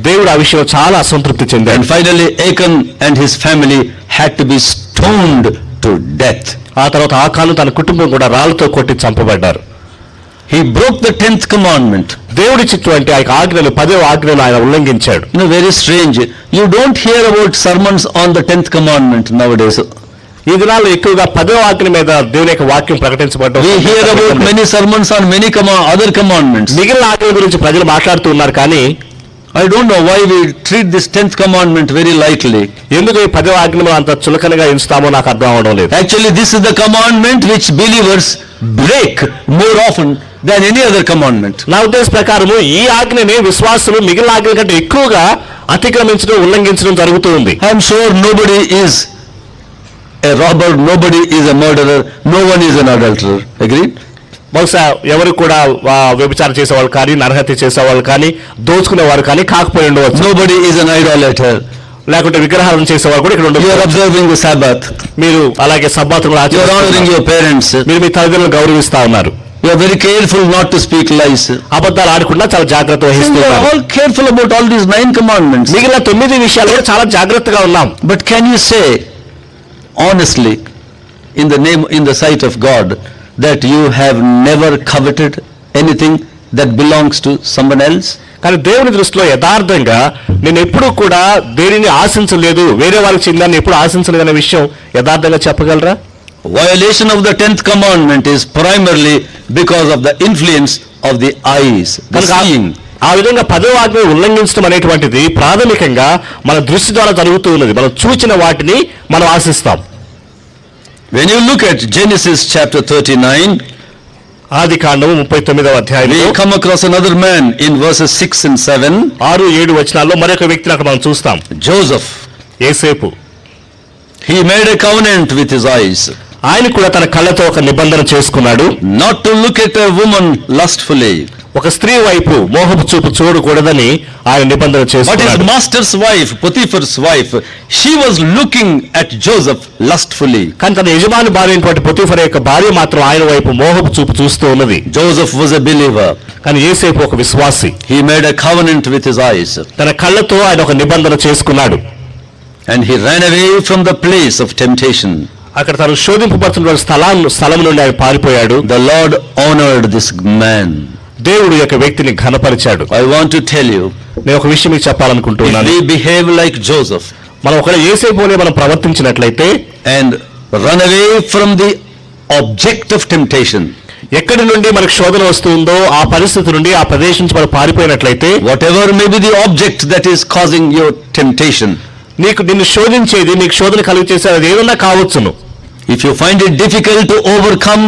దేవుడు ఆ విషయంలో చాలా అసంతృప్తి చెందాడు. And finally Achan and his family had to be stoned to death. ఆ తర్వాత ఆకాను తన కుటుంబం కూడా రాళ్లతో కొట్టి చంపబడ్డారు. He broke the 10th commandment. దేవుడిచ్చినటువంటి ఆ ఆజ్ఞలు, 10వ ఆజ్ఞను ఆయన ఉల్లంఘించాడు. Very strange. You don't hear about sermons on the 10th commandment nowadays. ఈ దినాల్లో ఎక్కువగా 10వ ఆజ్ఞ మీద దేవుని యొక్క వాక్యం ప్రకటించబడడం. We hear about many sermons on many other commandments. మిగిలిన ఆజ్ఞల గురించి ప్రజలు మాట్లాడుతూ ఉన్నారు, కానీ I don't know why we treat this 10th commandment very lightly. ఎందుకు ఈ 10వ ఆజ్ఞను అంత చులకనగా ఎంచుతామో నాకు అర్థం అవడం లేదు. Actually, this is the commandment which believers break more often than any other commandment. నా ఉద్దేశం ప్రకారము ఈ ఆజ్ఞని విశ్వాసులు మిగిలిన ఆజ్ఞల కంటే ఎక్కువగా అతిక్రమించడం, ఉల్లంఘించడం జరుగుతూ ఉంది. I am sure nobody is a robber, nobody is a murderer, no one is an adulterer. Agreed? బహుశా ఎవరు కూడా వ్యభిచారం చేసేవాళ్ళు కానీ, నరహత్య చేసేవాళ్ళు కానీ, దోచుకునేవారు కానీ కాకపోయి ఉండవచ్చు. Nobody is an idolater. లేకుంటే విగ్రహాలను చేసేవాళ్ళు కూడా ఇక్కడ You are ఉండవచ్చు. observing the Sabbath. మీరు అలాగే సబ్బాతును You are honoring ఆచరిస్తున్నారు. your parents. మీరు మీ తల్లిదండ్రులను గౌరవిస్తా ఉన్నారు. You are very careful not to speak lies. అబద్ధాలు ఆడకుండా చాలా జాగ్రత్త You are వహిస్తున్నారు. all careful about all these 9 commandments. మిగిలిన 9 విషయాలు కూడా చాలా జాగ్రత్తగా ఉన్నాం. But can you say honestly, in the sight of God, that you have never coveted anything that belongs to someone else? కానీ దేవుని దృష్టిలో యథార్థంగా నేను ఎప్పుడూ కూడా దేనిని ఆశించలేదు, వేరే వాళ్ళకి చెందాన్ని ఎప్పుడు ఆశించలేదు అనే విషయం యథార్థంగా చెప్పగలరా? Violation of the 10th commandment is primarily because of the influence of the eyes, the seeing. ఆ విధంగా 10వ ఆజ్ఞ ఉల్లంఘించడం అనేటువంటిది ప్రాథమికంగా మన దృష్టి ద్వారా జరుగుతూ ఉన్నది. మనం చూచిన వాటిని మనం ఆశిస్తాం. When you look at Genesis chapter 39, ఆదికాండము 39వ అధ్యాయంలో we come across another man in verses 6 and 7, 6-7 వచనాల్లో మరొక వ్యక్తిని అక్కడ మనం చూస్తాం. Joseph. యోసేపు. He made a covenant with his eyes. ఆయన కూడా తన కళ్ళతో ఒక నిబంధన చేసుకున్నాడు. not to look at a woman lustfully. ఒక స్త్రీ వైపు మోహపు చూపు చూడకూడదని ఆయన నిబంధన But his చేసుకున్నాడు. master's wife, Potiphar's wife, she was looking at Joseph lustfully. కానీ తన యజమాని భార్య అయినటువంటి పొతీఫర్ యొక్క భార్య మాత్రం ఆయన వైపు మోహపు చూపు చూస్తూ ఉన్నది. Joseph was a believer. కానీ యేసేపు ఒక విశ్వాసి. He made a covenant with his eyes. తన కళ్ళతో ఆయన ఒక నిబంధన చేసుకున్నాడు. And he ran away from the place of temptation. అక్కడ తను శోధింపబడుతున్న స్థలం నుండి ఆయన పారిపోయాడు. The Lord honored this man. దేవుడు యొక్క వ్యక్తిని ఘనపరిచాడు. I want to tell you, నేను ఒక విషయం మీకు if చెప్పాలనుకుంటున్నాను. we behave like Joseph మనం ఒకవేళ యేసేపునే మనం ప్రవర్తించినట్లయితే and run away from the object of temptation, ఎక్కడి నుండి మనకు శోధన వస్తుందో ఆ పరిస్థితి నుండి ఆ ప్రదేశం నుంచి మనం పారిపోయినట్లయితే whatever may be the object that is causing your temptation, నిన్ను శోధించేది నీకు శోధన కలుగు చేసేది అది ఏదన్నా కావచ్చును. if you find it difficult to overcome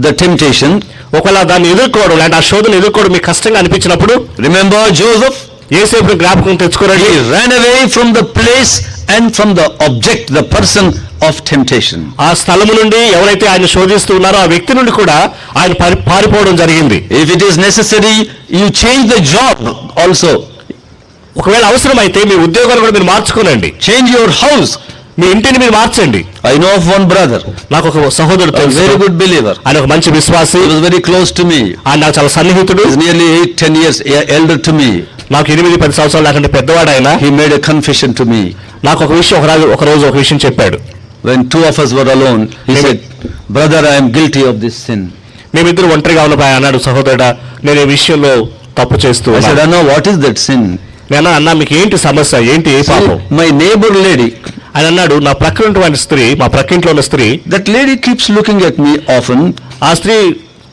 the temptation, ఒకవేళ దాన్ని ఎదుర్కోవడం లేదా ఆ శోధన ఎదుర్కోవడం మీకు కష్టంగా అనిపించినప్పుడు remember Joseph, యేసేపుని జ్ఞాపకం తెచ్చుకోరండి. he ran away from the place and from the object, the person of temptation. ఆ స్థలము నుండి ఎవరైతే ఆయన శోధిస్తూ ఉన్నారో ఆ వ్యక్తి నుండి కూడా ఆయన పారిపోవడం జరిగింది. If it is necessary, you change the job also, ఒకవేళ అవసరమైతే మీ ఉద్యోగాలు కూడా మీరు మార్చుకోనండి. change your house. మీ ఇంటిని మీరు మార్చండి. I know of one brother, నాకు ఒక సహోదరుడు a తెలుసు. very good believer. ఆయన ఒక మంచి విశ్వాసి. He was very close to me. ఆయన నాకు చాలా సన్నిహితుడు. He is nearly 8-10 years elder to me. నాకు 8-10 సంవత్సరాలు నాకంటే పెద్దవాడు ఆయన. He made a confession to me. నాకు ఒక విషయం ఒక రోజు ఒక విషయం చెప్పాడు. When two of us were alone, he said, brother, I am guilty of this sin. మేమిద్దరు ఒంటరిగా ఉన్నప్పుడు ఆయన అన్నాడు, సహోదరుడా నేను ఈ విషయంలో తప్పు చేస్తూ I said, ఉన్నాను. Anna, what is that sin? నేను అన్నా మీకు ఏంటి సమస్య, ఏంటి ఏ పాపం? My neighbor lady, ఆయన అన్నాడు, నా ప్రక్కన ఉన్నటువంటి స్త్రీ, మా ప్రక్కింట్లో ఉన్న స్త్రీ, that lady keeps looking at me often, ఆ స్త్రీ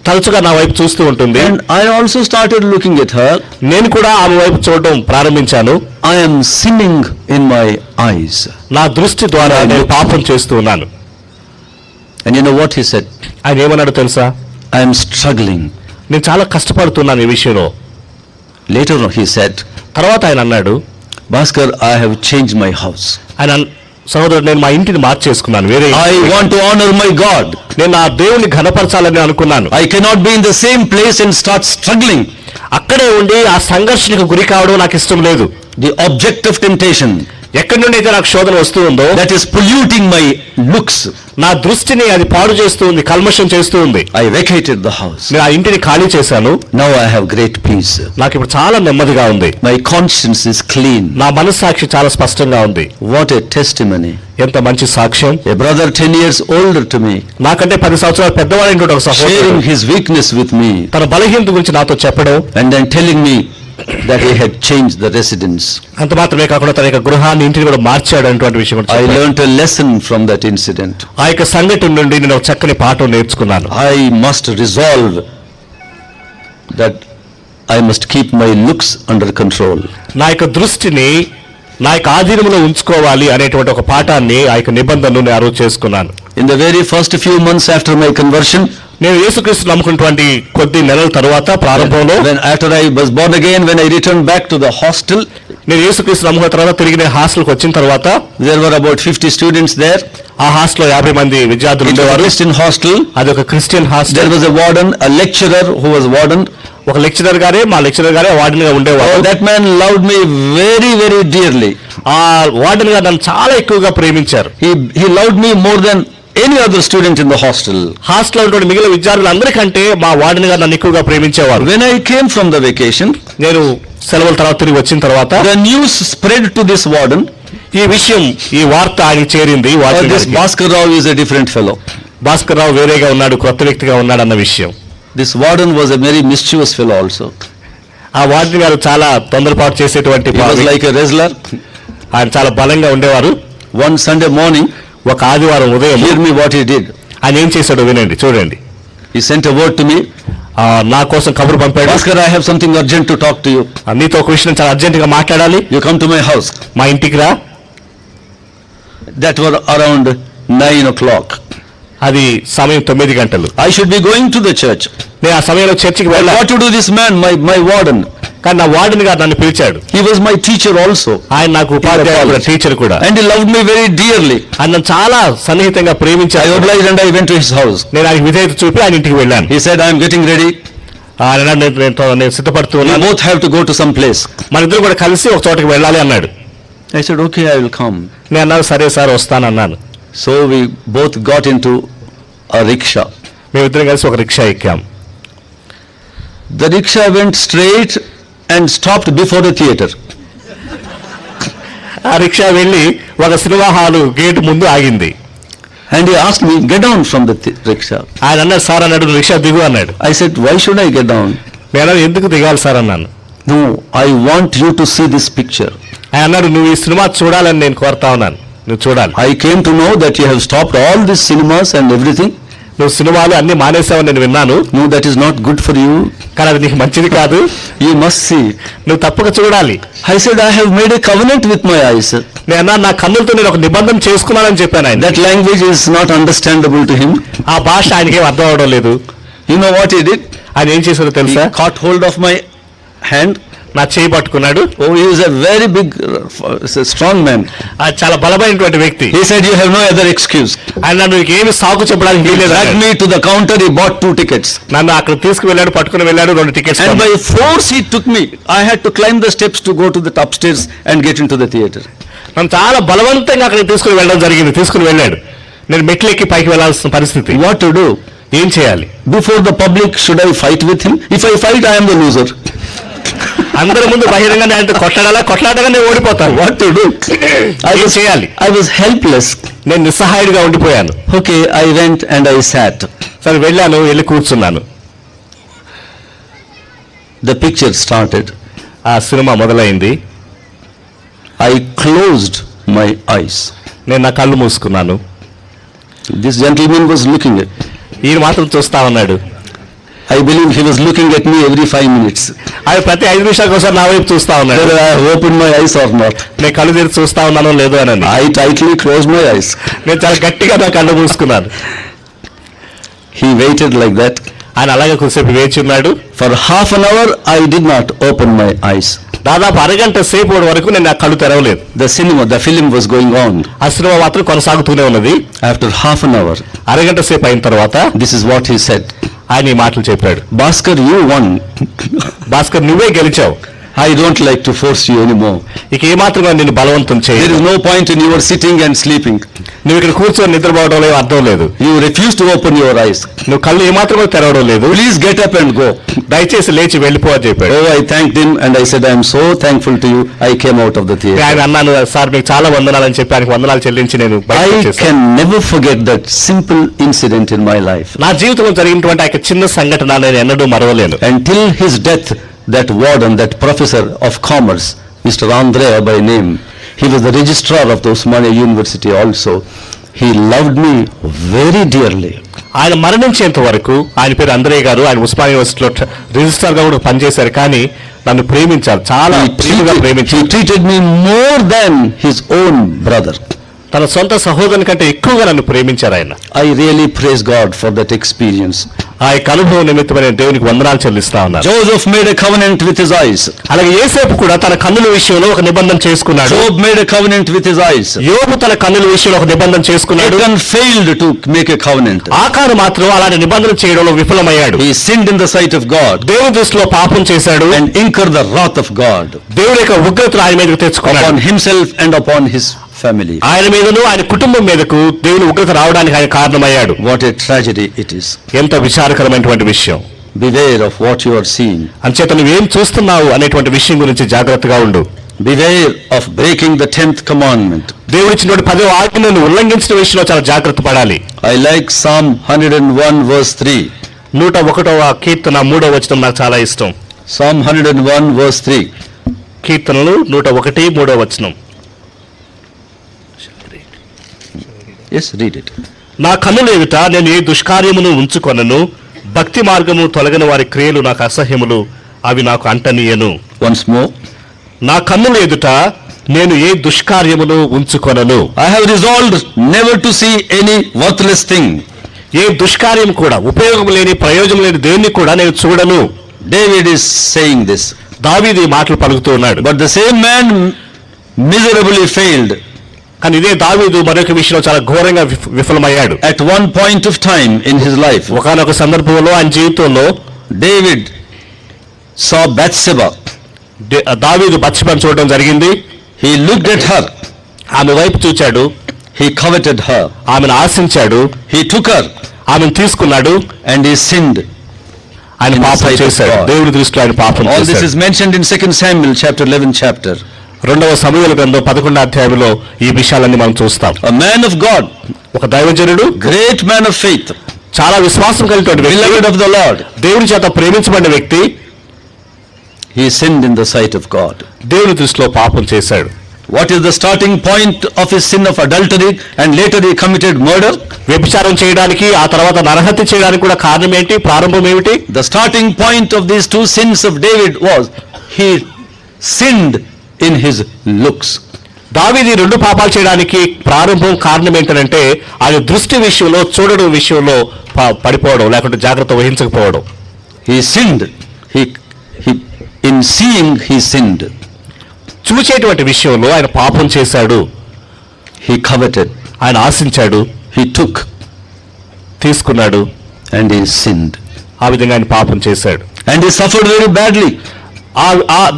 తరచుగా నా వైపు చూస్తూ ఉంటుంది. and I also started looking at her. నేను కూడా ఆమె వైపు చూడడం ప్రారంభించాను. I am sinning in my eyes. నా దృష్టి ద్వారా నేను పాపం చేస్తూ ఉన్నాను. And you know what he said? ఆయన ఏమన్నాడు తెలుసా? I am struggling. నేను చాలా కష్టపడుతున్నాను ఈ విషయంలో. Later on he said, తర్వాత ఆయన అన్నాడు, Bhaskar, I have changed my house. ఆయన సహోదరుడు నేను మా ఇంటిని మార్చేసుకున్నాను. వేరే I want to honor my God. నేను నా దేవుని ఘనపరచాలని అనుకున్నాను. I cannot be in the same place and start struggling. అక్కడే ఉండి ఆ సంఘర్షణకు గురి కావడం నాకు ఇష్టం లేదు. The object of temptation, ఎక్కడి నుండి అయితే నాకు శోధన వస్తూ ఉందో that is polluting my looks, నా దృష్టిని అది పాడు చేస్తూ ఉంది, కల్మషం చేస్తూ ఉంది. I vacated the house. నేను ఆ ఇంటిని ఖాళీ చేశాను. Now I have great peace. నాకు ఇప్పుడు చాలా నెమ్మదిగా ఉంది. My conscience is clean. నా మనస్సాక్షి చాలా స్పష్టంగా ఉంది. What a testimony. ఎంత మంచి సాక్ష్యం. A brother 10 years older to me, నాకంటే 10 సంవత్సరాలు పెద్దవాడైనటువంటి ఒక sharing సహోదరుడు his weakness with me, తన బలహీనత గురించి నాతో చెప్పడం, and then telling me that he had changed the residence. అంత మాత్రమే కాకుండా తన యొక్క గృహాన్ని ఇంటిని కూడా మార్చాడు అనేటువంటి విషయం కూడా I చెప్పాడు. learnt a lesson from that incident. ఆ యొక్క సంఘటన నుండి నేను ఒక చక్కని పాఠం నేర్చుకున్నాను. I must resolve that I must keep my looks under control. నా యొక్క దృష్టిని నా యొక్క ఆధీనంలో ఉంచుకోవాలి అనేటువంటి ఒక పాఠాన్ని ఆ యొక్క నిబంధనను నేను ఆ రోజు చేసుకున్నాను. In the very first few months after my conversion, నేను యేసుక్రీస్తు నమ్ముకున్నటువంటి కొద్ది నెలల తరువాత ప్రారంభంలో after I was born again, when I returned back to the hostel, నేను యేసుక్రీస్తు నమ్ముకున్న తర్వాత తిరిగి నేను హాస్టల్కి వచ్చిన తర్వాత there were about 50 students there. ఆ హాస్టల్లో 50 మంది విద్యార్థులు It was a ఉండేవారు. Christian hostel. అది ఒక Christian There hostel. was a warden, a lecturer who was warden. ఒక లెక్చరర్ గారే మా లెక్చరర్ గారే వార్డెన్ గా ఉండేవారు. Oh, that man loved me very, very dearly. ఆ వార్డెన్ గారు నన్ను చాలా ఎక్కువగా ప్రేమించారు. He loved me more than any other student in the hostel. హాస్టల్లో ఉన్నటువంటి మిగిలిన విద్యార్థులందరికంటే మా వార్డెన్ గారు నన్ను ఎక్కువగా ప్రేమించేవారు. When I came from the vacation, నేను సెలవుల తర్వాత తిరిగి వచ్చిన తర్వాత the news spread to this warden. ఈ విషయం, ఈ వార్త ఆయన చేరింది. This Bhaskar Rao is a different fellow. Bhaskar Rao వేరేగా ఉన్నాడు, కొత్త వ్యక్తిగా ఉన్నాడు అన్న విషయం. This warden was a very mischievous fellow also. ఆ వార్డెన్ గారు చాలా తొందరపాటు చేసేటువంటి He was like a wrestler. ఆయన చాలా బలంగా ఉండేవారు. One Sunday morning, ఒక ఆదివారం ఉదయం hear me what he did. ఆయన ఏం చేశాడో వినండి, చూడండి. He sent a word to me. నా కోసం కబురు పంపాడు. Bhaskar, I have something urgent to talk to you. నీతో ఒక విషయం చాలా అర్జెంట్ గా మాట్లాడాలి. You come to my house. మా ఇంటికి రా. That were around 9 o'clock. అది సమయం 9 గంటలు. I should be going to the church. నేను ఆ సమయంలో చర్చికి But వెళ్ళాను. what to do this man, my warden? కానీ నా వార్డెన్ గారు నన్ను పిలిచాడు. He was my teacher also. ఆయన నాకు ఉపాధ్యాయుడు కూడా, టీచర్ కూడా. And he loved me very dearly. ఆయన నన్ను చాలా సన్నిహితంగా I ప్రేమించాడు. obliged and I went to his house. నేను ఆయనకి విధేయత చూపి ఆయన ఇంటికి వెళ్ళాను. He said, I am getting ready. ఆయన అన్నాడు, నేను సిద్ధపడుతూ We ఉన్నాను, both have to go to some place. మన ఇద్దరు కూడా కలిసి ఒక చోటకి వెళ్ళాలి అన్నాడు. I said, okay, I will come. నేను అన్నాను, సరే sir వస్తానన్నాను. So we both got into a rickshaw. మేమిద్దరం కలిసి ఒక rickshaw ఎక్కాం. The rickshaw went straight and stopped before the theatre. ఆ రిక్షా వెళ్ళి ఒక సినిమా హాలు గేటు ముందు ఆగింది. And he asked me, get down from the rickshaw. ఆయన అన్నాడు, సార్ అన్నాడు, రిక్షా దిగు అన్నాడు. I said, why should I get down? నేను ఎందుకు దిగాలి సార్ అన్నాను. No, I want you to see this picture. ఆయన అన్నాడు, నువ్వు ఈ సినిమా చూడాలని నేను కోరుతా ఉన్నాను, నువ్వు చూడాలి. I came to know that you have stopped all these cinemas and everything. నువ్వు సినిమాలు అన్ని మానేసావని నేను విన్నాను. No, that is not good for you. కానీ అది నీకు మంచిది కాదు, You must see. నువ్వు తప్పక చూడాలి. I said, I have made a covenant with my eyes. నేను అన్నా, నా కన్నులతో నేను ఒక నిబంధన చేసుకున్నానని చెప్పాను ఆయన. That language is not understandable to him. ఆ భాష ఆయనకేం అర్థం అవడం లేదు. You know what he did? ఆయన ఏం చేశాడో He తెలుసా? caught hold of my hand. నా చేయి పట్టుకున్నాడు. Oh, he is a very big, strong man. అది చాలా బలమైనటువంటి వ్యక్తి. He said, you have no other excuse. ఆయన నన్ను ఏమి సాకు చెప్పడానికి He వీల్లేదు dragged అన్నాడు. me to the counter. He bought 2 tickets. నన్ను అక్కడ తీసుకువెళ్ళాడు, పట్టుకుని వెళ్ళాడు, 2 tickets. And by force he took me. I had to climb the steps to go to the upstairs and get into the theatre. నన్ను చాలా బలవంతంగా అక్కడికి తీసుకుని వెళ్ళడం జరిగింది. తీసుకుని వెళ్ళాడు. నేను మెట్లు ఎక్కి పైకి వెళ్ళాల్సిన పరిస్థితి. What to do? ఏం చేయాలి? Before the public, should I fight with him? If I fight, I am the loser. అందరి ముందు బహిరంగంగా ఆయనతో కొట్లాడగా నేను ఓడిపోతాను. What to do? ఏం చేయాలి? I was helpless. నేను నిస్సహాయుడిగా ఉండిపోయాను. Okay, I went and I sat. సరే వెళ్ళాను, వెళ్ళి కూర్చున్నాను. The picture started. ఆ సినిమా మొదలైంది. I closed my eyes. నేను నా కళ్ళు మూసుకున్నాను. This gentleman was looking at. ఈయన మాత్రం చూస్తా ఉన్నాడు. I believe he was looking at me every 5 minutes. ఆయన ప్రతి 5 నిమిషాలకు ఒకసారి నా వైపు చూస్తా ఉన్నాడు. Whether I have opened my eyes or not. నేను కళ్ళు తెరిచి చూస్తా ఉన్నానో లేదో అని. I tightly closed my eyes. నేను చాలా గట్టిగా నా కళ్ళు మూసుకున్నాను. He waited like that. ఆయన అలాగే కొద్దిసేపు వేచి ఉన్నాడు. For half an hour, I did not open my eyes. దాదాపు అరగంట సేపు వరకు నేను నా కళ్ళు తెరవలేదు. The film was going on. ఆ సినిమా మాత్రం కొనసాగుతూనే ఉన్నది. After half an hour, అరగంట సేపు అయిన తర్వాత this is what he said. ఆయన ఈ మాటలు చెప్పాడు. Bhaskar, you won. భాస్కర్, నువ్వే గెలిచావు. I don't like to force you anymore. ఇక ఏమాత్రం నిన్ను బలవంతం There చేయదు. is no point in your sitting and sleeping. నువ్వు ఇక్కడ కూర్చొని నిద్రపోవడం లేదు, అర్థం లేదు. You refuse to open your eyes. నువ్వు కళ్ళు ఏమాత్రం తెరవడం లేదు. Please get up and go. దయచేసి లేచి వెళ్ళిపో అని చెప్పాడు. Oh, I thanked him and I said, I am so thankful to you. I came out of the theatre. ఆయన అన్నాను, సార్ మీకు చాలా వందనాలని చెప్పి ఆయనకు వందనాలు చెల్లించి నేను బయటకు I వచ్చేసాను. can never forget that simple incident in my life. నా జీవితంలో జరిగినటువంటి ఆ చిన్న సంఘటన నేను ఎన్నడూ మరవలేను. Until his death, that warden, that professor of commerce, Mr. Andrea by name, he was the registrar of the Osmania University also. He loved me very dearly. ఆయన మరణించేంత వరకు, ఆయన పేరు అంద్రయ్య గారు, ఆయన ఉస్మానియా యూనివర్సిటీలో రిజిస్ట్రార్ గా కూడా పనిచేశారు. కానీ నన్ను ప్రేమించారు, చాలా ప్రేమగా He ప్రేమించారు. treated me more than his own brother. తన సొంత సహోదరుని కంటే ఎక్కువగా నన్ను ప్రేమించారు ఆయన. I really praise God for that experience. ఆ యొక్క అనుభవం నిమిత్తమైన దేవునికి వందనాలు చెల్లిస్తా ఉన్నారు. Joseph made a covenant with his eyes. అలాగే యోసేపు కూడా తన కన్నుల విషయంలో ఒక నిబంధన చేసుకున్నాడు. Job made a covenant with his eyes. యోబు తన కన్నుల విషయంలో ఒక నిబంధన చేసుకున్నాడు. Achan failed to make a covenant. ఆకాను మాత్రం అలాంటి నిబంధన చేయడంలో విఫలమయ్యాడు. He sinned in the sight of God దేవుని దృష్టిలో పాపం చేశాడు. and incurred the wrath of God దేవుడి యొక్క ఉగ్రతను ఆయన మీదకు తెచ్చుకున్నాడు. upon himself and upon his family. ఆయన మీదను ఆయన కుటుంబం మీదకు దేవుని ఉగ్రత రావడానికి ఆయన కారణమయ్యాడు. What a tragedy it is. ఎంత విచారకరమైనటువంటి విషయం. Beware of what you are seeing. అంచేత నువ్వేం చూస్తున్నావు అనేటువంటి విషయం గురించి జాగ్రత్తగా ఉండు. Beware of breaking the 10th commandment. దేవుడిచ్చినటువంటి 10వ ఆజ్ఞను ఉల్లంఘించిన విషయంలో చాలా జాగ్రత్త పడాలి. I like Psalm 101 verse 3. 101వ కీర్తన 3వ వచనం నాకు చాలా ఇష్టం. Psalm 101 verse 3. కీర్తనలు 101 3వ వచనం. Yes, read it. నా కన్నుల ఎదుట నేను ఏ దుష్కార్యమును ఉంచుకొనను, భక్తి మార్గము తొలగిన వారి క్రియలు నాకు అసహ్యములు, అవి నాకు అంటనీయను. Once more. నా కన్నుల ఎదుట నేను ఏ దుష్కార్యమును ఉంచుకొనను. I have resolved never to see any worthless thing. ఏ దుష్కార్యం కూడా, ఉపయోగం లేని, ప్రయోజనం లేని దేన్ని కూడా నేను చూడను. David is saying this. దావీదు ఈ మాటలు పలుకుతూ ఉన్నాడు. But the same man miserably failed. కానీ ఇదే దావీదు మరొక విషయంలో చాలా ఘోరంగా విఫలమయ్యాడు. At one point of time in his life, ఒకనొక సందర్భంలో ఆయన జీవితంలో David saw Bathsheba. దావీదు బత్షెబను చూడడం జరిగింది. He looked at her. ఆమె వైపు చూచాడు. He coveted her. ఆమెను ఆశించాడు. He took her. ఆమెను తీసుకున్నాడు. And he sinned. ఆయన పాపం చేశాడు. దేవుని దృష్టిలో ఆయన పాపం చేశాడు. All this is mentioned in 2 Samuel chapter 11 chapter. 2వ సమూయేలు గ్రంథం 11వ అధ్యాయంలో ఈ విషయాలన్నీ మనం చూస్తాం. A man of God, ఒక దైవజనుడు, great man of faith, చాలా విశ్వాసం కలిగిన వ్యక్తి, beloved of the Lord, దేవుని చేత ప్రేమించబడిన వ్యక్తి, he sinned in the sight of God. దేవుని దృష్టిలో పాపం చేశాడు. What is the starting point of his sin of adultery and later he committed murder? వ్యభిచారం చేయడానికి, ఆ తర్వాత నరహత్య చేయడానికి కూడా కారణం ఏంటి? ప్రారంభం ఏమిటి? The starting point of these two sins of David was he sinned in his looks. దావీదు రెండు పాపాలు చేయడానికి ప్రారంభం కారణం ఏంటంటే ఆయన దృష్టి విషయంలో, చూడడం విషయంలో పడిపోవడం, లేకుంటే జాగ్రత్త వహించకపోవడం. He sinned. He in seeing he sinned. చూచేటువంటి విషయంలో ఆయన పాపం చేశాడు. He coveted. ఆయన ఆశించాడు. He took. తీసుకున్నాడు. And he sinned. ఆ విధంగా ఆయన పాపం చేశాడు. And he suffered very badly.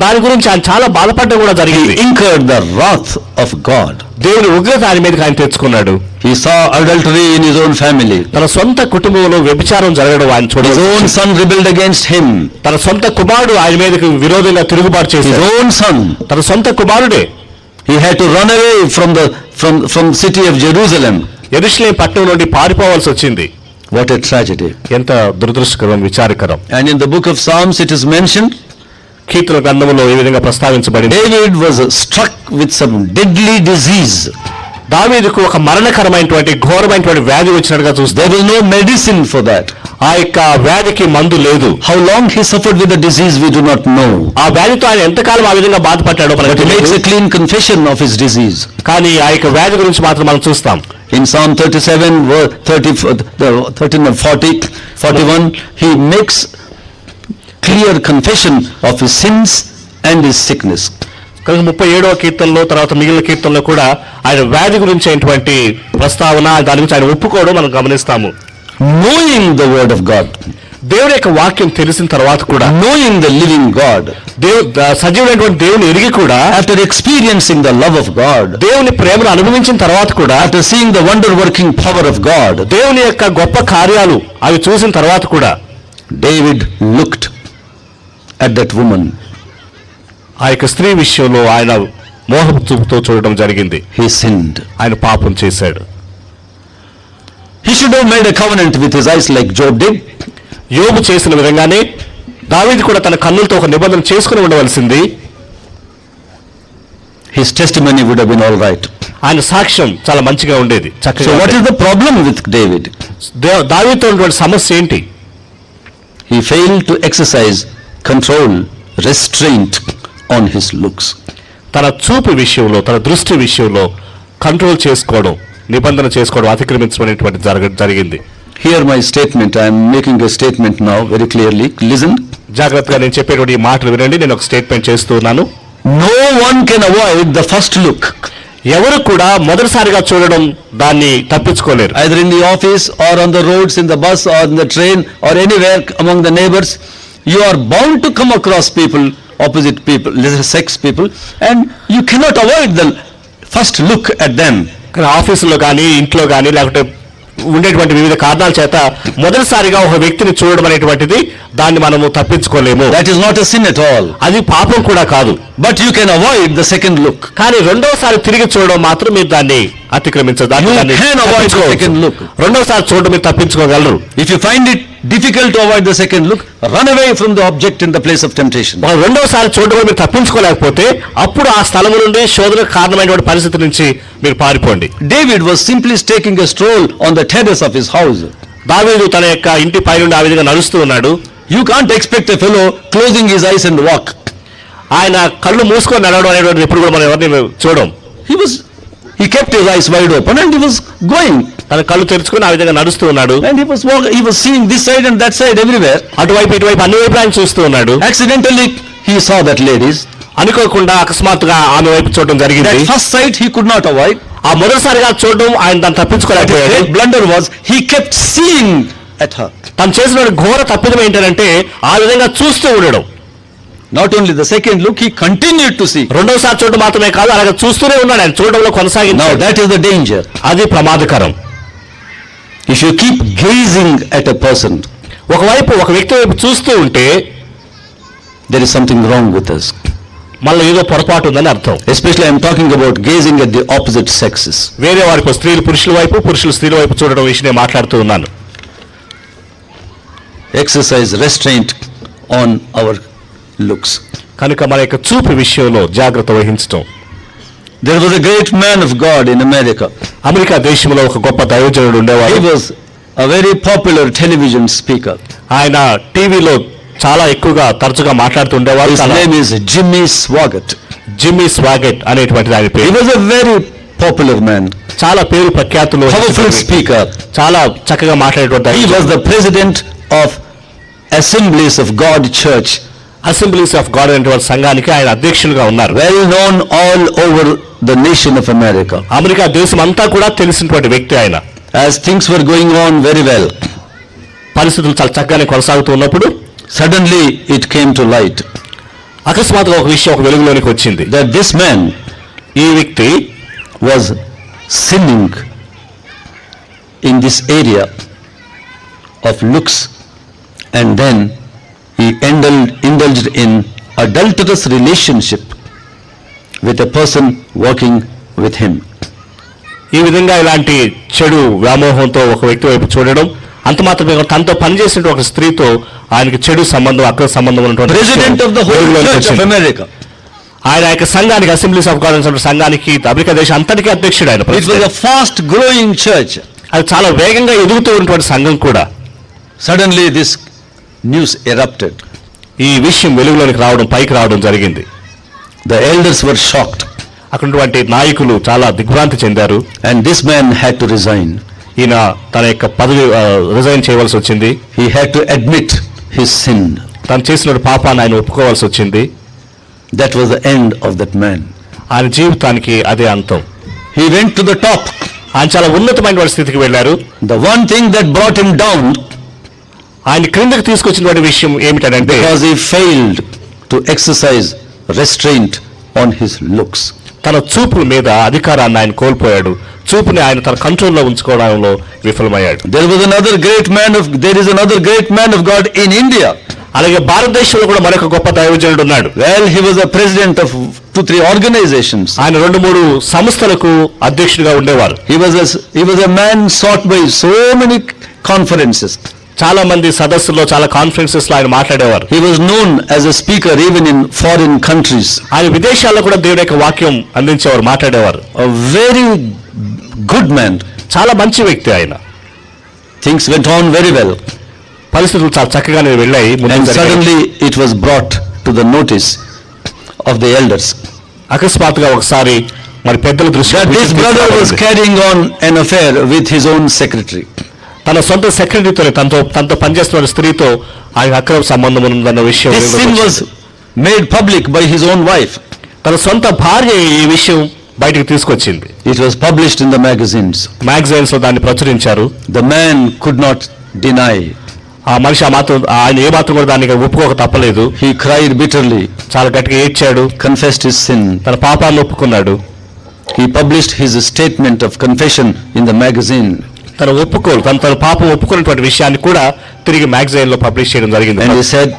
దాని గురించి ఆయన చాలా బాధపడడం కూడా జరిగింది. He incurred the wrath of God. దేవుని ఉగ్రత ఆయన మీదకి ఆయన తెచ్చుకున్నాడు. He saw adultery in his own family. తన సొంత కుటుంబంలో వ్యభిచారం జరగడం ఆయన చూడలేదు. His own son rebelled against him. తన సొంత కుమారుడు ఆయన మీదకి విరోధంగా తిరుగుబాటు చేశాడు. His own son. తన సొంత కుమారుడే. He had to run away from city of Jerusalem. యెరూషలేము పట్టణం నుండి పారిపోవాల్సి వచ్చింది. What a tragedy. ఎంత దురదృష్టకరం, విచారకరం. And in the book of Psalms it is mentioned, కీర్తన గ్రంథంలో ఈ విధంగా ప్రస్తావించబడింది. David was struck with some deadly disease. దావీదుకు ఒక మరణకరమైనటువంటి ఘోరమైనటువంటి వ్యాధి వచ్చినట్టుగా చూస్తే, there was no medicine for that. ఆ యొక్క వ్యాధికి మందు లేదు. How long he suffered with the disease we do not know. ఆ వ్యాధితో ఆయన ఎంతకాలం ఆ విధంగా బాధపడ్డాడో మనకు But he makes తెలియదు. a clean confession of his disease. కానీ ఆ యొక్క వ్యాధి గురించి మాత్రం మనం చూస్తాం. In Psalm 37, 13 and 40, 41, he makes clear confession of his sins and his sickness. కనుక 37వ కీర్తనలో, తర్వాత మిగిలిన కీర్తనలో కూడా ఆయన వ్యాధి గురించి అయినటువంటి ప్రస్తావన, దాని గురించి ఆయన ఒప్పుకోవడం మనం గమనిస్తాము. Knowing the word of God, దేవుని యొక్క వాక్యం తెలిసిన తర్వాత కూడా, knowing the living God, సజీవుడైనటువంటి దేవుని ఎరిగి కూడా, after experiencing the love of God, దేవుని ప్రేమను అనుభవించిన తర్వాత కూడా, after seeing the wonder working power of God, దేవుని యొక్క గొప్ప కార్యాలు అవి చూసిన తర్వాత కూడా, David looked at that woman. ఆ యొక్క స్త్రీ విషయంలో ఆయన మోహపు చూపుతో చూడడం జరిగింది. He sinned. ఆయన పాపం చేశాడు. He should have made a covenant with his eyes like Job did. యోబు చేసిన విధంగానే దావీదు కూడా తన కన్నులతో ఒక నిబంధన చేసుకుని ఉండవలసింది. His testimony would have been all right. ఆయన సాక్ష్యం చాలా మంచిగా ఉండేది, చక్కగా. So what is the problem with David? దావీదుతో ఉన్నటువంటి సమస్య ఏంటి? He failed to exercise control, restraint on his looks. తన చూపు విషయంలో, తన దృష్టి విషయంలో కంట్రోల్ చేసుకోవడం, నిబంధన చేసుకోవడం, అతిక్రమించబడేటువంటి జరిగింది. Hear my statement. I am making a statement now very clearly. Listen. జాగ్రత్తగా నేను చెప్పేటువంటి ఈ మాటలు వినండి. నేను ఒక స్టేట్మెంట్ చేస్తూ ఉన్నాను. No one can avoid the first look. ఎవరు కూడా మొదటిసారిగా చూడడం దాన్ని తప్పించుకోలేరు. Either in the office or on the roads, in the bus or in the train or anywhere among the neighbors, you are bound to come across people, opposite people, sex people, and you cannot avoid the first look at them. ఆఫీసులో కానీ, ఇంట్లో కానీ, లేకపోతే ఉండేటువంటి వివిధ కారణాల చేత మొదటిసారిగా ఒక వ్యక్తిని చూడడం అనేటువంటిది దాన్ని మనము తప్పించుకోలేము. That is not a sin at all. అది పాపం కూడా కాదు. But you can avoid the second look. కానీ రెండోసారి తిరిగి చూడడం మాత్రం మీరు దాన్ని అతిక్రమించదు. You can avoid the second look. రెండోసారి చూడడం మీరు తప్పించుకోగలరు. If you find it difficult to avoid the second look, run away from the object in the place of temptation. రెండోసారి చూడడం మీరు తప్పించుకోలేకపోతే అప్పుడు ఆ స్థలం నుండి శోధనకు కారణమైనటువంటి పరిస్థితి నుంచి మీరు పారిపోండి. David was simply taking a stroll on the terrace of his house. దావీదు తన యొక్క ఇంటి పై నుండి ఆ విధంగా నడుస్తూ ఉన్నాడు. You can't expect a fellow closing his eyes and walk. ఆయన కళ్ళు మూసుకొని నడవడం అనేటువంటి ఎప్పుడు కూడా మనం ఎవరిని చూడం. He kept his eyes wide open and he was going. తన కళ్ళు తెరుచుకుని ఆ విధంగా నడుస్తూ ఉన్నాడు. And he was seeing this side and that side everywhere. అటువైపు ఇటువైపు అన్ని వైపు ఆయన చూస్తూ ఉన్నాడు. Accidentally he saw that ladies. అనుకోకుండా అకస్మాత్తుగా ఆమె వైపు చూడడం జరిగింది. That first sight he could not avoid. ఆ మొదటిసారిగా చూడడం ఆయన దాన్ని The తప్పించుకోలేకపోయాడు. great blunder was he kept seeing at her. తను చేసిన ఘోర తప్పిదం ఏంటంటే ఆ విధంగా చూస్తూ ఉండడం. Not only the second look, he continued to see. రెండోసారి చూడడం మాత్రమే కాదు, అలాగే చూస్తూనే ఉన్నాడు ఆయన, చూడడంలో Now కొనసాగించాడు. that is the danger. అది ప్రమాదకరం. If you keep gazing at a person, ఒకవైపు ఒక వ్యక్తి వైపు చూస్తూ ఉంటే there is something wrong with us. మళ్ళీ ఏదో పొరపాటు ఉందని అర్థం. Especially I am talking about gazing at the opposite sexes. వేరే వారికి స్త్రీలు పురుషుల వైపు, పురుషులు స్త్రీల వైపు చూడడం విషయం నేను మాట్లాడుతూ ఉన్నాను. Exercise restraint on our looks. కనుక మన యొక్క చూపు విషయంలో జాగ్రత్త వహించడం. There was a great man of God in America. America దేశంలో ఒక గొప్ప దైవజనుడు He ఉండేవాడు. was a very popular television speaker. ఆయన టీవీలో చాలా ఎక్కువగా తరచుగా మాట్లాడుతూ ఉండేవాడు. His name is Jimmy Swaggart. Jimmy Swaggart అనేటువంటిది ఆయన He పేరు. was a very popular man, చాలా పేరు ప్రఖ్యాతులు, powerful speaker. చాలా చక్కగా మాట్లాడేటువంటి He was the president of Assemblies of God Church, assemblies of God అనేటువంటి సంఘానికి ఆయన అధ్యక్షులుగా ఉన్నారు. well known all over the nation of America. America దేశం అంతా కూడా తెలిసినటువంటి వ్యక్తి ఆయన. As things were going on very well, పరిస్థితులు చాలా చక్కగానే కొనసాగుతూ ఉన్నప్పుడు suddenly it came to light అకస్మాత్తుగా ఒక విషయం ఒక వెలుగులోనికి వచ్చింది. that this man ఈ వ్యక్తి was sinning in this area of looks, and then he indulged in adulterous relationship with a person working with him. ఈ విధంగా ఇలాంటి చెడు వ్యామోహంతో ఒక వ్యక్తి వైపు చూడడం, అంత మాత్రమే కాదు, తనతో పనిచేసిన ఒక స్త్రీతో ఆయనకి చెడు సంబంధం, అక్రమ సంబంధం ఉన్నటువంటి President of the whole వెలుగులోనికి Church of వచ్చింది. America. ఆయన యొక్క సంఘానికి, అసెంబ్లీస్ ఆఫ్ గాడ్ అనే సంఘానికి, అమెరికా దేశం అంతటికీ అధ్యక్షుడు ఆయన. It was a fast growing church. అది చాలా వేగంగా ఎదుగుతూ ఉన్నటువంటి సంఘం కూడా. Suddenly this news erupted. ఈ విషయం వెలుగులోనికి రావడం, పైకి రావడం జరిగింది. The elders were shocked, అక్కడ ఉన్నటువంటి నాయకులు చాలా దిగ్భ్రాంతి చెందారు. and this man had to resign. ఈయన తన యొక్క పదవి రిజైన్ చేయవలసి వచ్చింది. He had to admit his sin. తను చేసిన పాపాన్ని ఆయన ఒప్పుకోవాల్సి వచ్చింది. That was the end of that man. ఆయన జీవితానికి అదే అంతం. He went to the top. ఆయన చాలా ఉన్నతమైన స్థితికి వెళ్ళారు. The one thing that brought him down, ఆయన క్రిందకి తీసుకొచ్చినటువంటి విషయం ఏమిటంటే because he failed to exercise restraint on his looks. తన చూపు మీద అధికారాన్ని ఆయన కోల్పోయాడు. చూపుని ఆయన తన కంట్రోల్లో ఉంచుకోవడంలో విఫలమయ్యాడు. There is another great man of God in India. అలాగే భారతదేశంలో కూడా మరొక గొప్ప దైవజనుడు ఉన్నాడు. Well, he was a president of 2-3 organizations. ఆయన 2-3 సంస్థలకు అధ్యక్షుడిగా ఉండేవారు. He was a man sought by so many conferences. చాలా మంది సదస్సుల్లో, చాలా కాన్ఫరెన్సెస్ లో ఆయన మాట్లాడేవారు. He was known as a speaker even in foreign countries. ఆయన విదేశాల్లో కూడా దేవుడి యొక్క వాక్యం అందించేవారు, మాట్లాడేవారు. A very good man. చాలా మంచి వ్యక్తి ఆయన. Things went on very well. పరిస్థితులు చాలా చక్కగానే వెళ్ళాయి. And suddenly it was brought to the notice of the elders అకస్మాత్తుగా ఒకసారి మరి పెద్దల that దృష్టికి this brother was carrying on an affair with his own secretary. తన సొంత సెక్రటరీతో, తనతో పనిచేస్తున్న స్త్రీతో ఆయన అక్రమ సంబంధం ఉందన్న విషయం This sin was made public by his own wife. తన సొంత భార్య ఈ విషయం బయటకు తీసుకొచ్చింది. It was published in the magazines. Magazines లో దాన్ని ప్రచురించారు. The man could not deny. ఆ మనిషి ఆయన ఏ మాత్రం కూడా దానికి ఒప్పుకోక తప్పలేదు. He cried bitterly, చాలా గట్టిగా ఏడ్చాడు, confessed his sin. తన పాపాలను ఒప్పుకున్నాడు. He published his statement of confession in the magazine. తన పాపం ఒప్పుకున్నటువంటి విషయాన్ని కూడా తిరిగి మ్యాగజైన్ లో పబ్లిష్ చేయడం జరిగింది. And he said,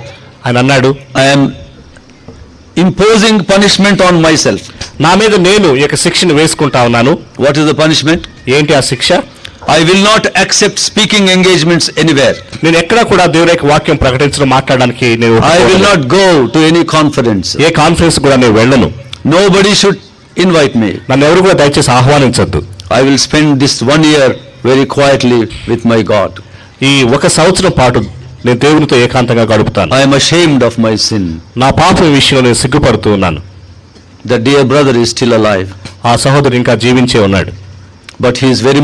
ఆయన అన్నాడు, I am imposing punishment on myself. నా మీద నేను ఈ యొక్క శిక్షను వేసుకుంటా ఉన్నాను. What is the punishment? ఏంటి ఆ శిక్ష? I will not accept speaking engagements anywhere. నేను ఎక్కడా కూడా దేవుని యొక్క వాక్యం ప్రకటించడం, మాట్లాడడానికి నేను I will not go to any conference. A conference కూడా నేను వెళ్ళను. Nobody should invite me. నన్ను ఎవరు కూడా దయచేసి ఆహ్వానించొద్దు. I will spend this 1 year very quietly with my God. ఈ 1 సంవత్సరం పాటు నేను దేవునితో ఏకాంతంగా గడుపుతాను. I am ashamed of my sin. నా పాపం విషయంలో నేను సిగ్గుపడుతూ ఉన్నాను. The dear brother is still alive. ఆ సహోదరుడు ఇంకా జీవించే ఉన్నాడు. But he is very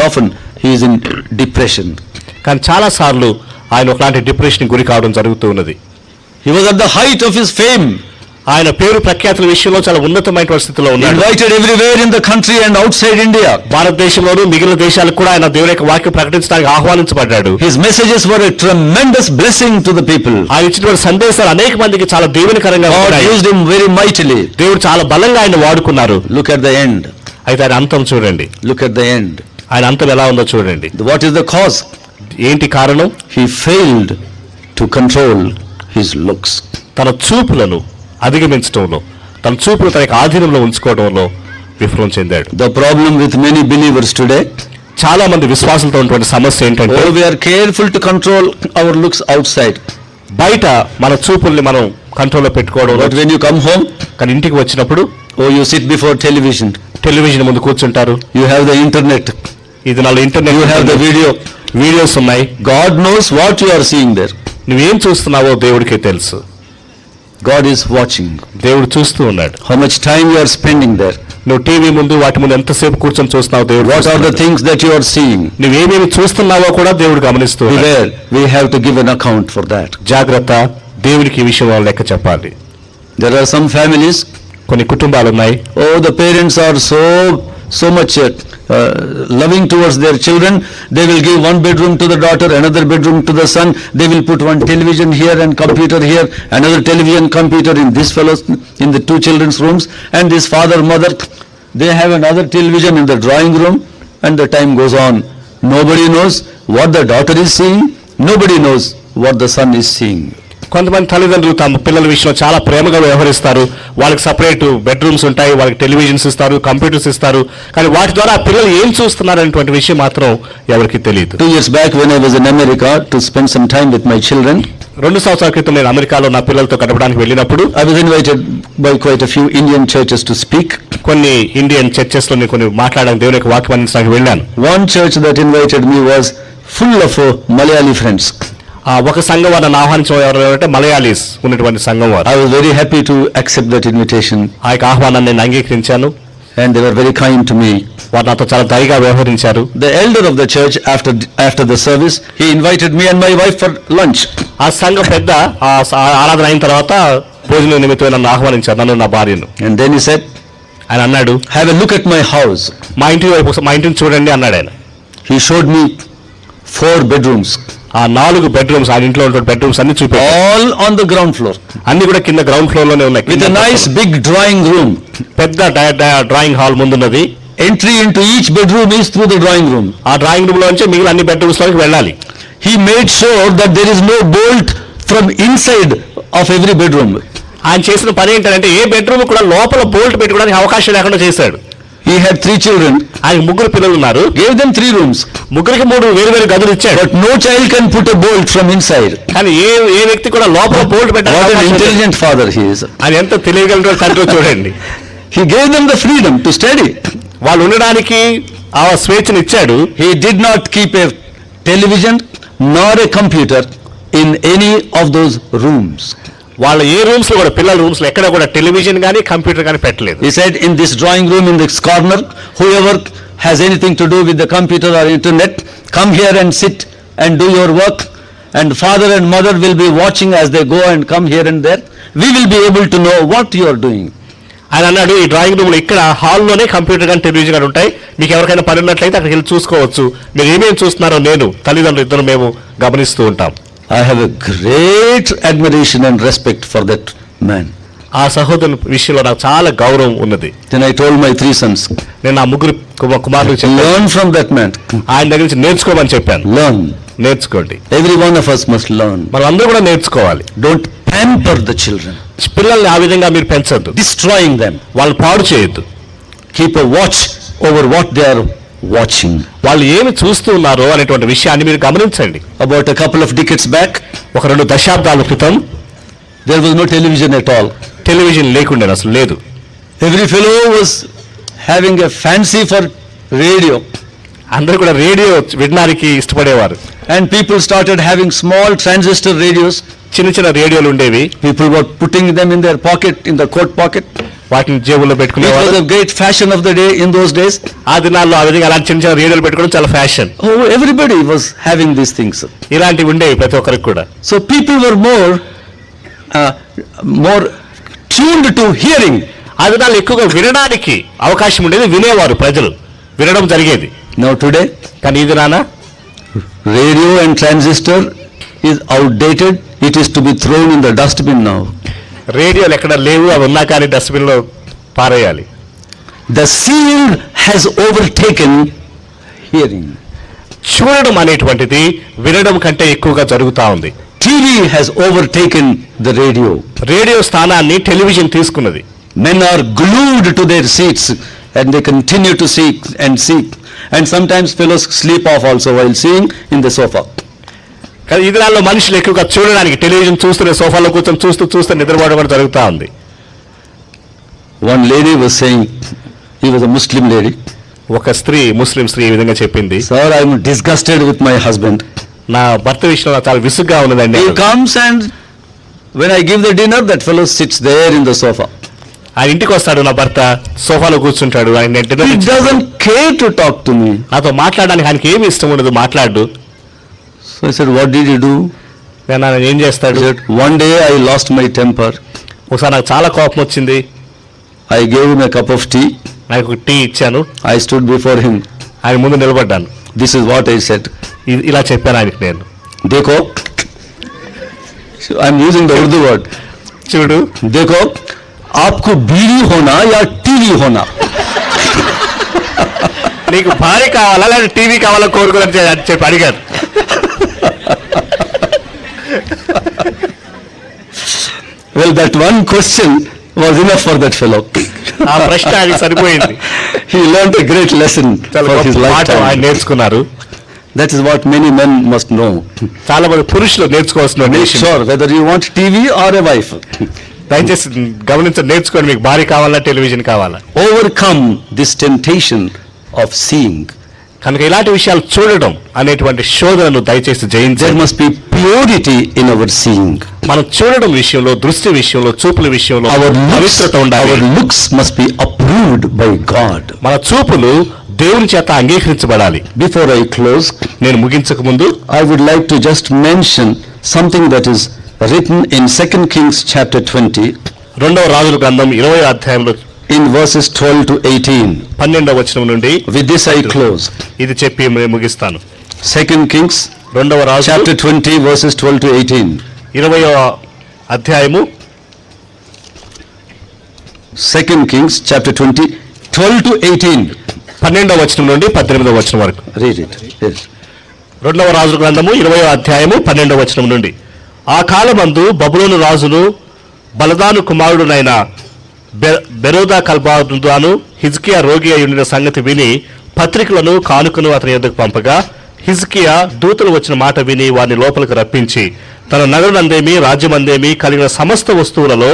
often he is in depression. కానీ చాలా సార్లు ఆయన ఒకలాంటి డిప్రెషన్ గురి కావడం జరుగుతూ ఉన్నది. He was at the height of his fame. ఆయన పేరు ప్రఖ్యాతుల విషయంలో చాలా ఉన్నతమైన స్థితిలో ఉన్నాడు. Invited everywhere in the country and outside India. భారతదేశంలోనూ మిగిలిన దేశాలకు కూడా ఆయన దేవుని యొక్క వాక్యం ప్రకటించడానికి ఆహ్వానించబడ్డాడు. His messages were a tremendous blessing to the people. ఆయన ఇచ్చినటువంటి సందేశాలు అనేక మందికి చాలా దీవెనకరంగా God ఉన్నాయి. used him very mightily. దేవుడు చాలా బలంగా ఆయన వాడుకున్నారు. Look at the end. అయితే ఆయన అంతం చూడండి. Look at the end. ఆయన అంతం ఎలా ఉందో చూడండి. What is the cause? ఏంటి కారణం? He failed to control his looks. తన చూపులను అధిగమించడంలో, తన చూపులు తన ఆధీనంలో ఉంచుకోవడంలో విఫలం చెందాడు. The problem with many believers today, చాలా మంది విశ్వాసులతో ఉన్నటువంటి సమస్య ఏంటంటే, we are careful to control our looks outside. బయట మన చూపుల్ని మనం కంట్రోల్లో పెట్టుకోవడం, But when you come home, కానీ ఇంటికి వచ్చినప్పుడు you sit before television. Television ముందు కూర్చుంటారు. You have the internet. ఇది నాలో internet, You have the video. Videos ఉన్నాయి. God knows what you are seeing there. నువ్వేం చూస్తున్నావో దేవుడికే తెలుసు. God is watching. దేవుడు చూస్తూ ఉన్నాడు. How much time you are spending there. నువ్వు టీవీ ముందు, వాటి ముందు ఎంతసేపు కూర్చొని చూస్తున్నావు దేవుడు. What are the things that you are seeing? నువ్వేమేమి చూస్తున్నావో కూడా దేవుడు గమనిస్తూ ఉన్నాడు. Beware, we have to give an account for that. జాగ్రత్త, దేవుడికి ఈ విషయంలో లెక్క చెప్పాలి. There are some families, కొన్ని కుటుంబాలు ఉన్నాయి. the parents are so much loving towards their children. They will give one bedroom to the daughter, another bedroom to the son. They will put one television here and computer here, another television, computer in this fellow's, in the two children's rooms, and this father, mother, they have another television in the drawing room, and the time goes on. Nobody knows what the daughter is seeing. Nobody knows what the son is seeing. కొంతమంది తల్లిదండ్రులు తమ పిల్లల విషయంలో చాలా ప్రేమగా వ్యవహరిస్తారు. వాళ్ళకి separate bedrooms ఉంటాయి, వాళ్ళకి టెలివిజన్స్ ఇస్తారు, కంప్యూటర్స్ ఇస్తారు. కానీ వాటి ద్వారా ఆ పిల్లలు ఏం చూస్తున్నారు అనేటువంటి విషయం మాత్రం ఎవరికి తెలియదు. 2 years back when I was in America to spend some time with my children, 2 సంవత్సరాల క్రితం నేను అమెరికాలో నా పిల్లలతో గడపడానికి వెళ్ళినప్పుడు I was invited by quite a few Indian churches to speak. కొన్ని ఇండియన్ చర్చెస్ లో నేను కొన్ని మాట్లాడడానికి, దేవుని యొక్క వాక్యం అందించడానికి వెళ్ళాను. One church that invited me was full of Malayali friends. ఒక సంఘం వారిని ఆహ్వానించడం ఎవరంటే మలయాళీస్ ఉన్నటువంటి సంఘం వారు. I was very happy to accept that invitation. ఆ యొక్క ఆహ్వానాన్ని నేను అంగీకరించాను. And they were very kind to me. వారు నాతో చాలా దయగా వ్యవహరించారు. The elder of the church, after the service, he invited me and my wife for lunch. ఆ సంఘం పెద్ద ఆరాధన అయిన తర్వాత భోజనం నిమిత్తమే నన్ను ఆహ్వానించారు, నన్ను నా భార్యను. And then he said, ఆయన అన్నాడు, have a look at my house. మా ఇంటిని చూడండి అన్నాడు ఆయన. He showed me 4 bedrooms. ఆ 4 బెడ్రూమ్స్, ఆ ఇంట్లో ఉన్న బెడ్రూమ్స్ అన్ని చూపారు. All on the ground floor. అన్ని కూడా కింద గ్రౌండ్ ఫ్లోర్ లోనే ఉన్నాయి. With a nice big drawing room. పెద్ద డ్రాయింగ్ హాల్ ముందున్నది. Entry into each bedroom is through the drawing room. ఆ డ్రాయింగ్ రూమ్ లోంచి మిగిలిన అన్ని బెడ్రూమ్స్ లోకి వెళ్ళాలి. He made sure that there is no bolt from inside of every bedroom. ఆయన చేసిన పని ఏంటంటే ఏ బెడ్రూమ్ కూడా లోపల బోల్ట్ పెట్టుకోవడానికి అవకాశం లేకుండా చేశాడు. He had 3 children. ఆయన 3 పిల్లలు ఉన్నారు. Gave them 3 rooms. 3కి 3 వేరు గదులు ఇచ్చాడు. But no child can put a bolt from inside. కానీ ఏ వ్యక్తి కూడా లోపల బోల్ట్ పెట్టాలి. What an intelligent father he is. ఆయన ఎంత తెలియగలరో తండ్రి చూడండి. He gave them the freedom to study. వాళ్ళు ఉండడానికి ఆ స్వేచ్ఛను ఇచ్చాడు. He did not keep a television nor a computer in any of those rooms. వాళ్ళ ఏ రూమ్స్ లో కూడా, పిల్లల రూమ్స్ లో ఎక్కడ కూడా టెలివిజన్ కానీ కంప్యూటర్ కానీ పెట్టలేదు. He said, in this drawing room in this corner, whoever has anything to do with the computer or internet, come here and sit and do your work, and father and mother will be watching as they go and come here and there. We will be able to know what you are doing. ఆయన అన్నాడు, ఈ drawing room లో ఇక్కడ హాల్లోనే computer కానీ television కానీ ఉంటాయి. మీకు ఎవరికైనా పని ఉన్నట్లయితే అక్కడికి వెళ్ళి చూసుకోవచ్చు. మీరు ఏమేమి చూస్తున్నారో నేను, తల్లిదండ్రులు ఇద్దరు మేము గమనిస్తూ ఉంటాం. I have a great admiration and respect for that man. ఆ సహోదరుని విషయంలో నాకు చాలా గౌరవం ఉన్నది. Then I told my 3 sons, నేను నా 3 కుమారులకు చెప్పాను, learn from that man. ఆయన దగ్గర నుంచి నేర్చుకోమని చెప్పాను. Learn. నేర్చుకోండి. Every one of us must learn. మనం అందరూ కూడా నేర్చుకోవాలి. Don't pamper the children. పిల్లల్ని ఆ విధంగా మీరు పెంచొద్దు. Destroying them. వాళ్ళు పాడు చేయొద్దు. Keep a watch over what they are watching. వాళ్ళు ఏమి చూస్తూ ఉన్నారో అనేటువంటి విషయాన్ని మీరు గమనించండి. About a couple of decades back, ఒక 2 దశాబ్దాల క్రితం there was no television at all. Television లేకుండే, అసలు లేదు. Every fellow was having a fancy for radio. అందరూ కూడా రేడియో వినడానికి ఇష్టపడేవారు. And people started having small transistor radios. చిన్న రేడియోలు ఉండేవి. People were putting them in their pocket, in the coat pocket. వాటిని జేబుల్లో It పెట్టుకునేవారు. was a great fashion of the day in those days. ఆ దినాల్లో ఆ విధంగా అలాంటి చిన్న చిన్న రేడియోలు పెట్టుకోవడం చాలా fashion. Oh, everybody was having these things. ఇలాంటివి ఉండేవి ప్రతి ఒక్కరికి కూడా. So people were more tuned to hearing. ఆ దినాల్లో ఎక్కువగా వినడానికి అవకాశం ఉండేది, వినేవారు ప్రజలు, వినడం జరిగేది. Now today, కానీ ఈ దినాన radio and transistor is outdated. It is to be thrown in the dustbin now. రేడియోలు ఎక్కడ లేవు, అవి ఉన్నా కానీ డస్ట్బిన్ లో పారేయాలి. The seeing has overtaken hearing. చూడడం అనేటువంటిది వినడం కంటే ఎక్కువగా జరుగుతా ఉంది. TV has overtaken the radio. Radio స్థానాన్ని టెలివిజన్ తీసుకున్నది. Men are glued to their seats and they continue to seek and seek. And sometimes fellows sleep off also while seeing in the sofa. కానీ ఈ దినాల్లో మనుషులు ఎక్కువగా చూడడానికి television చూస్తూనే సోఫాలో కూర్చొని చూస్తూ నిద్రపోవడం కూడా జరుగుతూ ఉంది. One lady was saying, he was a Muslim lady, ఒక స్త్రీ, ముస్లిం స్త్రీ ఈ విధంగా చెప్పింది, "Sir, I am disgusted with my husband. నా భర్త విషయంలో నాకు చాలా విసుగ్గా ఉన్నదండి. He comes and when I give the dinner, that fellow sits there in the sofa. ఆయన ఇంటికి వస్తాడు, నా భర్త సోఫాలో కూర్చుంటాడు, ఆయన He doesn't care to talk to me." నాతో మాట్లాడడానికి ఆయనకి ఏమి ఇష్టం ఉండదు, మాట్లాడు. So I said, "What did you do?" నేను ఆయన ఏం He చేస్తాడు, said, "One day I lost my temper. ఒకసారి నాకు చాలా కోపం వచ్చింది, I gave him a cup of tea. నాకు టీ ఇచ్చాను, I stood before him. ఆయన ముందు నిలబడ్డాను, This is what I said. ఇలా చెప్పాను ఆయనకి నేను. Dekho, I am using the Urdu word. చూడు, देखो आपको बीवी होना या टीवी होना, నీకు భార్య కావాలా లేదా టీవీ కావాలా కోరుకోవాలని చెప్పి అడిగారు. well, that one question was enough for that fellow. ఆ ప్రశ్న ఆయనకి సరిపోయింది. He learned a great lesson చాలా for his గొప్ప పాఠం ఆయన lifetime. నేర్చుకున్నారు. That is what many men must know. చాలా మంది పురుషులు నేర్చుకోవాల్సిన Make విషయం. sure whether you want TV or a wife, దయచేసి గమనించండి, నేర్చుకోండి, మీకు భార్య కావాలా టెలివిజన్ కావాలా. overcome this temptation of seeing. కనుక ఇలాంటి విషయాలు చూడడం అనేటువంటి శోధనను దయచేసి There జయించండి. must be purity in our seeing. మనం చూడడం విషయంలో, దృష్టి విషయంలో, చూపుల విషయంలో Our పవిత్రత looks, ఉండాలి. our looks must be approved by God. మన చూపులు దేవుని చేత అంగీకరించబడాలి. Before I close, నేను ముగించక ముందు I would like to just mention something that is written in 2 Kings chapter 20 రెండవ రాజుల గ్రంథం 20వ అధ్యాయంలో in verses 12 to 18. 12వ వచనం నుండి With this I close. ఇది చెప్పి నేను ముగిస్తాను. 2 Kings రెండవ రాజు chapter 20 verses 12 to 18. 20వ అధ్యాయము 2 Kings chapter 20 12 to 18. 12వ వచనం నుండి 18వ వచనం వరకు. Read it. Yes. రెండవ రాజుల గ్రంథము 20వ అధ్యాయము 12వ వచనం నుండి. ఆ కాలమందు బబులోను రాజును బలదాను కుమారుడునైన బెరోదా కల్బాను హిజ్కియా రోగి అయి ఉండిన సంగతి విని పత్రికలను కానుకను అతని యొద్దకు పంపగా, హిజ్కియా దూతలు వచ్చిన మాట విని వారిని లోపలికి రప్పించి తన నగరునందేమి రాజ్యమందేమి కలిగిన సమస్త వస్తువులలో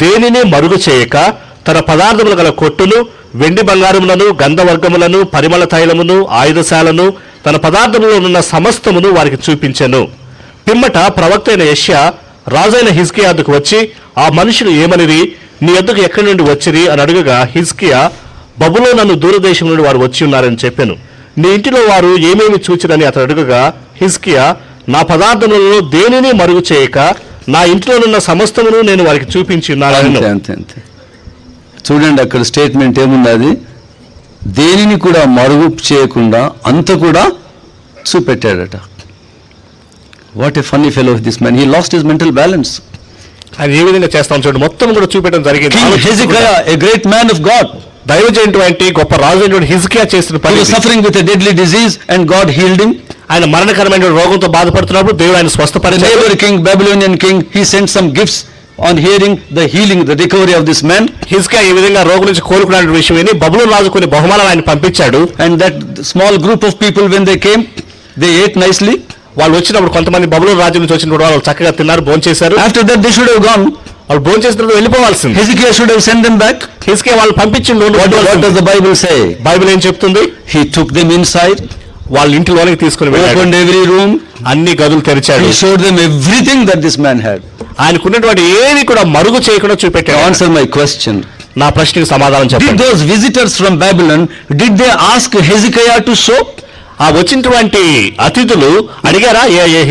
దేనిని మరుగు చేయక తన పదార్థములు గల కొట్టును, వెండి బంగారములను, గంధవర్గములను, పరిమళ తైలమును, ఆయుధశాలను, తన పదార్థములో ఉన్న సమస్తమును వారికి చూపించెను. పిమ్మట ప్రవక్త అయిన యెషయా రాజైన హిజ్కియా వద్దకు వచ్చి, ఆ మనుషులు ఏమనిరి, నీ యొద్దకు ఎక్కడి నుండి వచ్చిరి అని అడుగగా, హిజ్కియా, బబులోను దూరదేశం నుండి వారు వచ్చి ఉన్నారని చెప్పాను. నీ ఇంటిలో వారు ఏమేమి చూచిరని అతను అడుగగా, హిజ్కియా, నా పదార్థములలో దేనిని మరుగు చేయక నా ఇంట్లోనున్న సమస్తమును నేను వారికి చూపించి ఉన్నాను. అంతే. చూడండి అక్కడ స్టేట్మెంట్ ఏమున్నది, దేనిని కూడా మరుగు చేయకుండా అంత కూడా చూపెట్టాడట. What a funny fellow this man, he lost his mental balance. ఆయన ఏ విధంగా చేస్తాం చూడండి, మొత్తం కూడా చూపెట్టడం జరిగింది. King Hezekiah, a great man of God, దైవజనుడు గొప్ప రాజు అయినటువంటి హిజ్కియా చేసిన he పని. was suffering with a deadly disease and God healed him. ఆయన మరణకరమైన రోగంతో బాధపడుతున్నప్పుడు దేవుడు ఆయన The స్వస్థపరిచాడు. neighbor king, Babylonian king, he sent some gifts on hearing the healing, the recovery of this man. హిజ్కియా ఈ విధంగా రోగం నుంచి కోలుకున్న విషయం విని బబులోను రాజు కొన్ని బహుమానాలు ఆయన పంపించాడు. And that small group of people, when they came, they ate nicely. వాళ్ళు వచ్చినప్పుడు కొంతమంది బబులోను రాజ్యం నుంచి వచ్చినప్పుడు వాళ్ళు చక్కగా తిన్నారు, భోంచేశారు. After that they should have gone. వాళ్ళు భోంచేసిన తర్వాత వెళ్ళిపోవాల్సింది. Hezekiah should have sent them back. హిజ్కియా వాళ్ళు పంపించిండు. What does the Bible say? Bible ఏం చెప్తుంది? He took them inside, వాళ్ళ ఇంటిలోనికి తీసుకుని వెళ్ళాడు. opened every room, అన్ని గదులు తెరిచాడు. he showed them everything that this man had. ఆయనకున్నటువంటి ఏది కూడా మరుగు చేయకుండా Now చూపెట్టాడు. answer my question. నా ప్రశ్నకు సమాధానం Did చెప్పండి. those visitors from Babylon, did they ask Hezekiah to show? ఆ వచ్చినటువంటి అతిథులు అడిగారా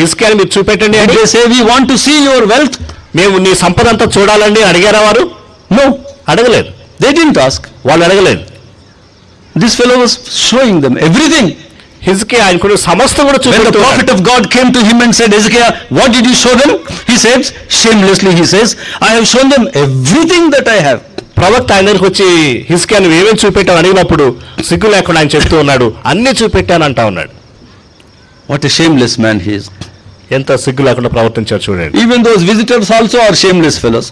హిజ్కియాని మీరు చూపెట్టండి Did అని? they say, we want to see your wealth? మేము నీ సంపద అంతా చూడాలండి అడిగారా వారు? No, అడగలేదు. they didn't ask. వాళ్ళు అడగలేదు. This fellow was showing them everything. హిజ్కియా ఆయనకు సమస్తం కూడా When the చూపెడుతూ prophet of God came to him and said, Hezekiah, what did you show them? He said, shamelessly he says, I have shown them everything that I have. ప్రవక్త ఆయన దగ్గరికి వచ్చి హిజ్కియా నువ్వు ఏమేమి చూపెట్టావు అడిగినప్పుడు సిగ్గు లేకుండా ఆయన చెప్తూ ఉన్నాడు, అన్ని చూపెట్టానంటా ఉన్నాడు. What a shameless man he is. ఎంత సిగ్గు లేకుండా ప్రవర్తించారు చూడండి. Even those visitors also are shameless fellows.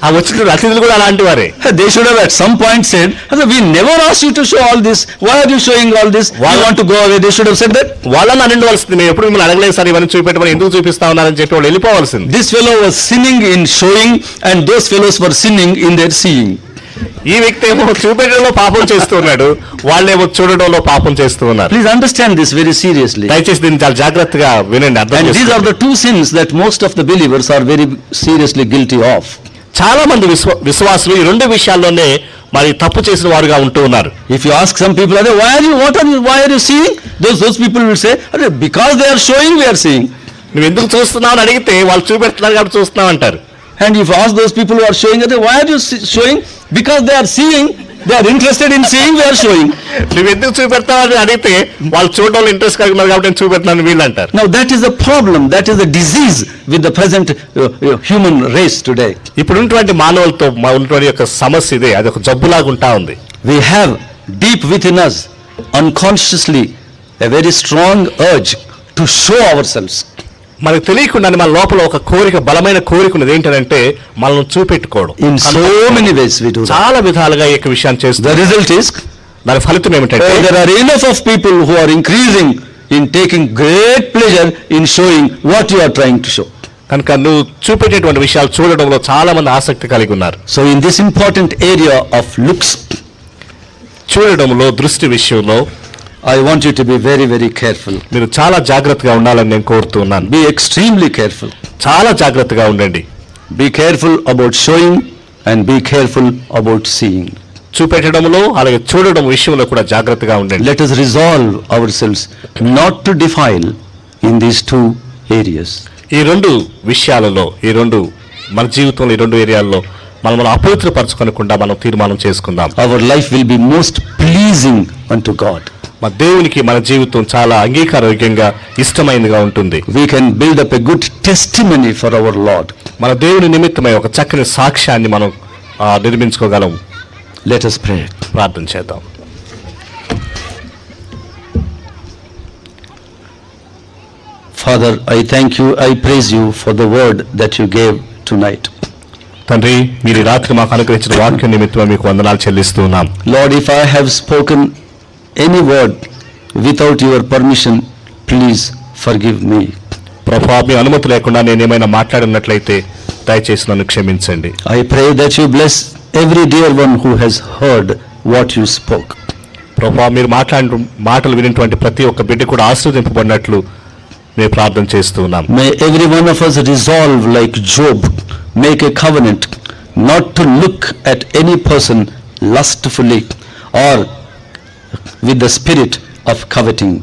ఆ వచ్చిన అతిథులు కూడా అలాంటి వారే. They should have at some point said, we never asked you to show all this. Why are you showing all this? Why you want to go away? They should have said that. వాళ్ళని అనిండవలసింది, మేము ఎప్పుడు మిమ్మల్ని అడగలేదు sir ఇవన్నీ చూపెట్టమని, ఎందుకు చూపిస్తా ఉన్నారని చెప్పి వాళ్ళు వెళ్ళిపోవాల్సింది. This fellow was sinning in showing and those fellows were sinning in their seeing. ఈ వ్యక్తి ఏమో చూపెట్టడంలో పాపం చేస్తూ ఉన్నాడు, వాళ్ళేమో చూడడంలో పాపం చేస్తూ ఉన్నారు. Please understand this very seriously. దయచేసి దీన్ని చాలా జాగ్రత్తగా వినండి, అర్థం And these are చేసుకోండి. the two sins that most of the believers are very seriously guilty of. చాలా మంది విశ్వాసులు ఈ రెండు విషయాల్లోనే మరి తప్పు చేసిన వారుగా ఉంటూ ఉన్నారు. If you ask some people, why are you seeing? Those people will say, because they are showing, we are seeing. నువ్వు ఎందుకు చూస్తున్నావు అని అడిగితే వాళ్ళు చూపెడుతున్నారు కాబట్టి చూస్తున్నావు అంటారు. And if you ask those people who are showing, why are you showing? Because they are seeing, they are interested in seeing, we are showing. నువ్వు ఎందుకు చూపెడతావు అని అడిగితే వాళ్ళు చూడడంలో ఇంట్రెస్ట్ కలిగి ఉన్నారు కాబట్టి నేను చూపెడుతున్నాను వీళ్ళు అంటారు. Now that is the problem, that is the disease with the present human race today. ఇప్పుడు ఉన్నటువంటి మానవులతో ఉన్నటువంటి యొక్క సమస్య ఇదే, అది ఒక జబ్బులాగా ఉంటా ఉంది. We have deep within us, unconsciously, a very strong urge to show ourselves. మనకు తెలియకుండానే మన లోపల ఒక కోరిక, బలమైన కోరిక ఉన్నది. ఏంటంటే మనల్ని చూపెట్టుకోవడం. In so many ways we do that. చాలా విధాలుగా ఈ యొక్క విషయాన్ని చేస్తుంది. The result is, దాని ఫలితం ఏమిటంటే there are enough of people who are increasing in taking great pleasure in showing what you are trying to show. కనుక నువ్వు చూపెట్టేటువంటి విషయాలు చూడడంలో చాలా మంది ఆసక్తి కలిగి ఉన్నారు. So in this important area of looks, చూడడంలో, దృష్టి విషయంలో I want you to be very, very careful. మీరు చాలా జాగ్రత్తగా ఉండాలని నేను కోరుతూ ఉన్నాను. Be extremely careful. చాలా జాగ్రత్తగా ఉండండి. Be careful about showing and be careful about seeing. చూపెట్టడంలో అలాగే చూడడం విషయంలో కూడా జాగ్రత్తగా ఉండండి. Let us resolve ourselves not to defile in these two areas. ఈ రెండు విషయాలలో, మన జీవితంలో ఈ రెండు ఏరియాల్లో మనం అపవిత్రపరచుకోకుండా మనం తీర్మానం చేసుకుందాం. Our life will be most pleasing unto God. మన దేవునికి మన జీవితం చాలా అంగీకారయోగ్యంగా, ఇష్టమైనదిగా ఉంటుంది. We can build up a good testimony for our Lord. మన దేవుని నిమిత్తమై ఒక చక్కని సాక్ష్యాన్ని మనం నిర్మించుకోగలం. Let us pray. ప్రార్థన చేద్దాం. Father, I thank you, I praise you for the word that you gave tonight. తండ్రి, మీరు ఈ రాత్రి మాకు అనుగ్రహించిన వాక్యం నిమిత్తమై మీకు వందనాలు చెల్లిస్తున్నాం. Lord, if I have spoken any word without your permission, please forgive me. ప్రభువా, మీ అనుమతి లేకుండా నేను ఏమైనా మాట్లాడినట్లయితే దయచేసి నన్ను క్షమించండి. I pray that you bless every dear one who has heard what you spoke. ప్రభువా, మీరు మాట్లాడిన మాటలు వినినటువంటి ప్రతి ఒక్క బిడ్డ కూడా ఆశీర్వదింపబడినట్లు మేము ప్రార్థన చేస్తున్నాం. May every one of us resolve like Job, make a covenant not to look at any person lustfully or with the spirit of coveting.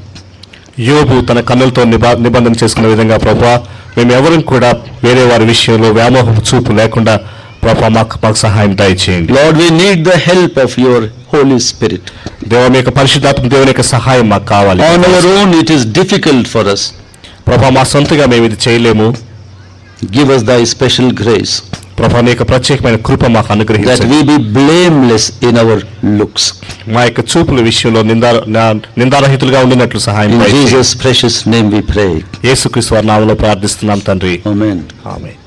యోబు తన కన్నులతో నిబంధన చేసుకునే విధంగా ప్రభువా, మేము ఎవరం కూడా వేరే వారి విషయంలో వ్యామోహపు చూపు లేకుండా ప్రభువా మాకు సహాయం దయచేయండి. Lord, we need the help of your Holy Spirit. దేవా, మీ యొక్క పరిశుద్ధాత్మ దేవుని యొక్క సహాయం మాకు కావాలి. On our own it is difficult for us. ప్రభువా, మా సొంతగా మేము ఇది చేయలేము. Give us thy special grace. ప్రభువా, నీ యొక్క ప్రత్యేకమైన కృప మాకు That అనుగ్రహించండి. we be blameless in our looks. మా యొక్క చూపుల విషయంలో నిందారహితులుగా ఉండినట్లు సహాయం In దయచేయండి. Jesus' precious name we pray. యేసుక్రీస్తు వారి నామములో ప్రార్థిస్తున్నాం తండ్రి. Amen. ఆమేన్.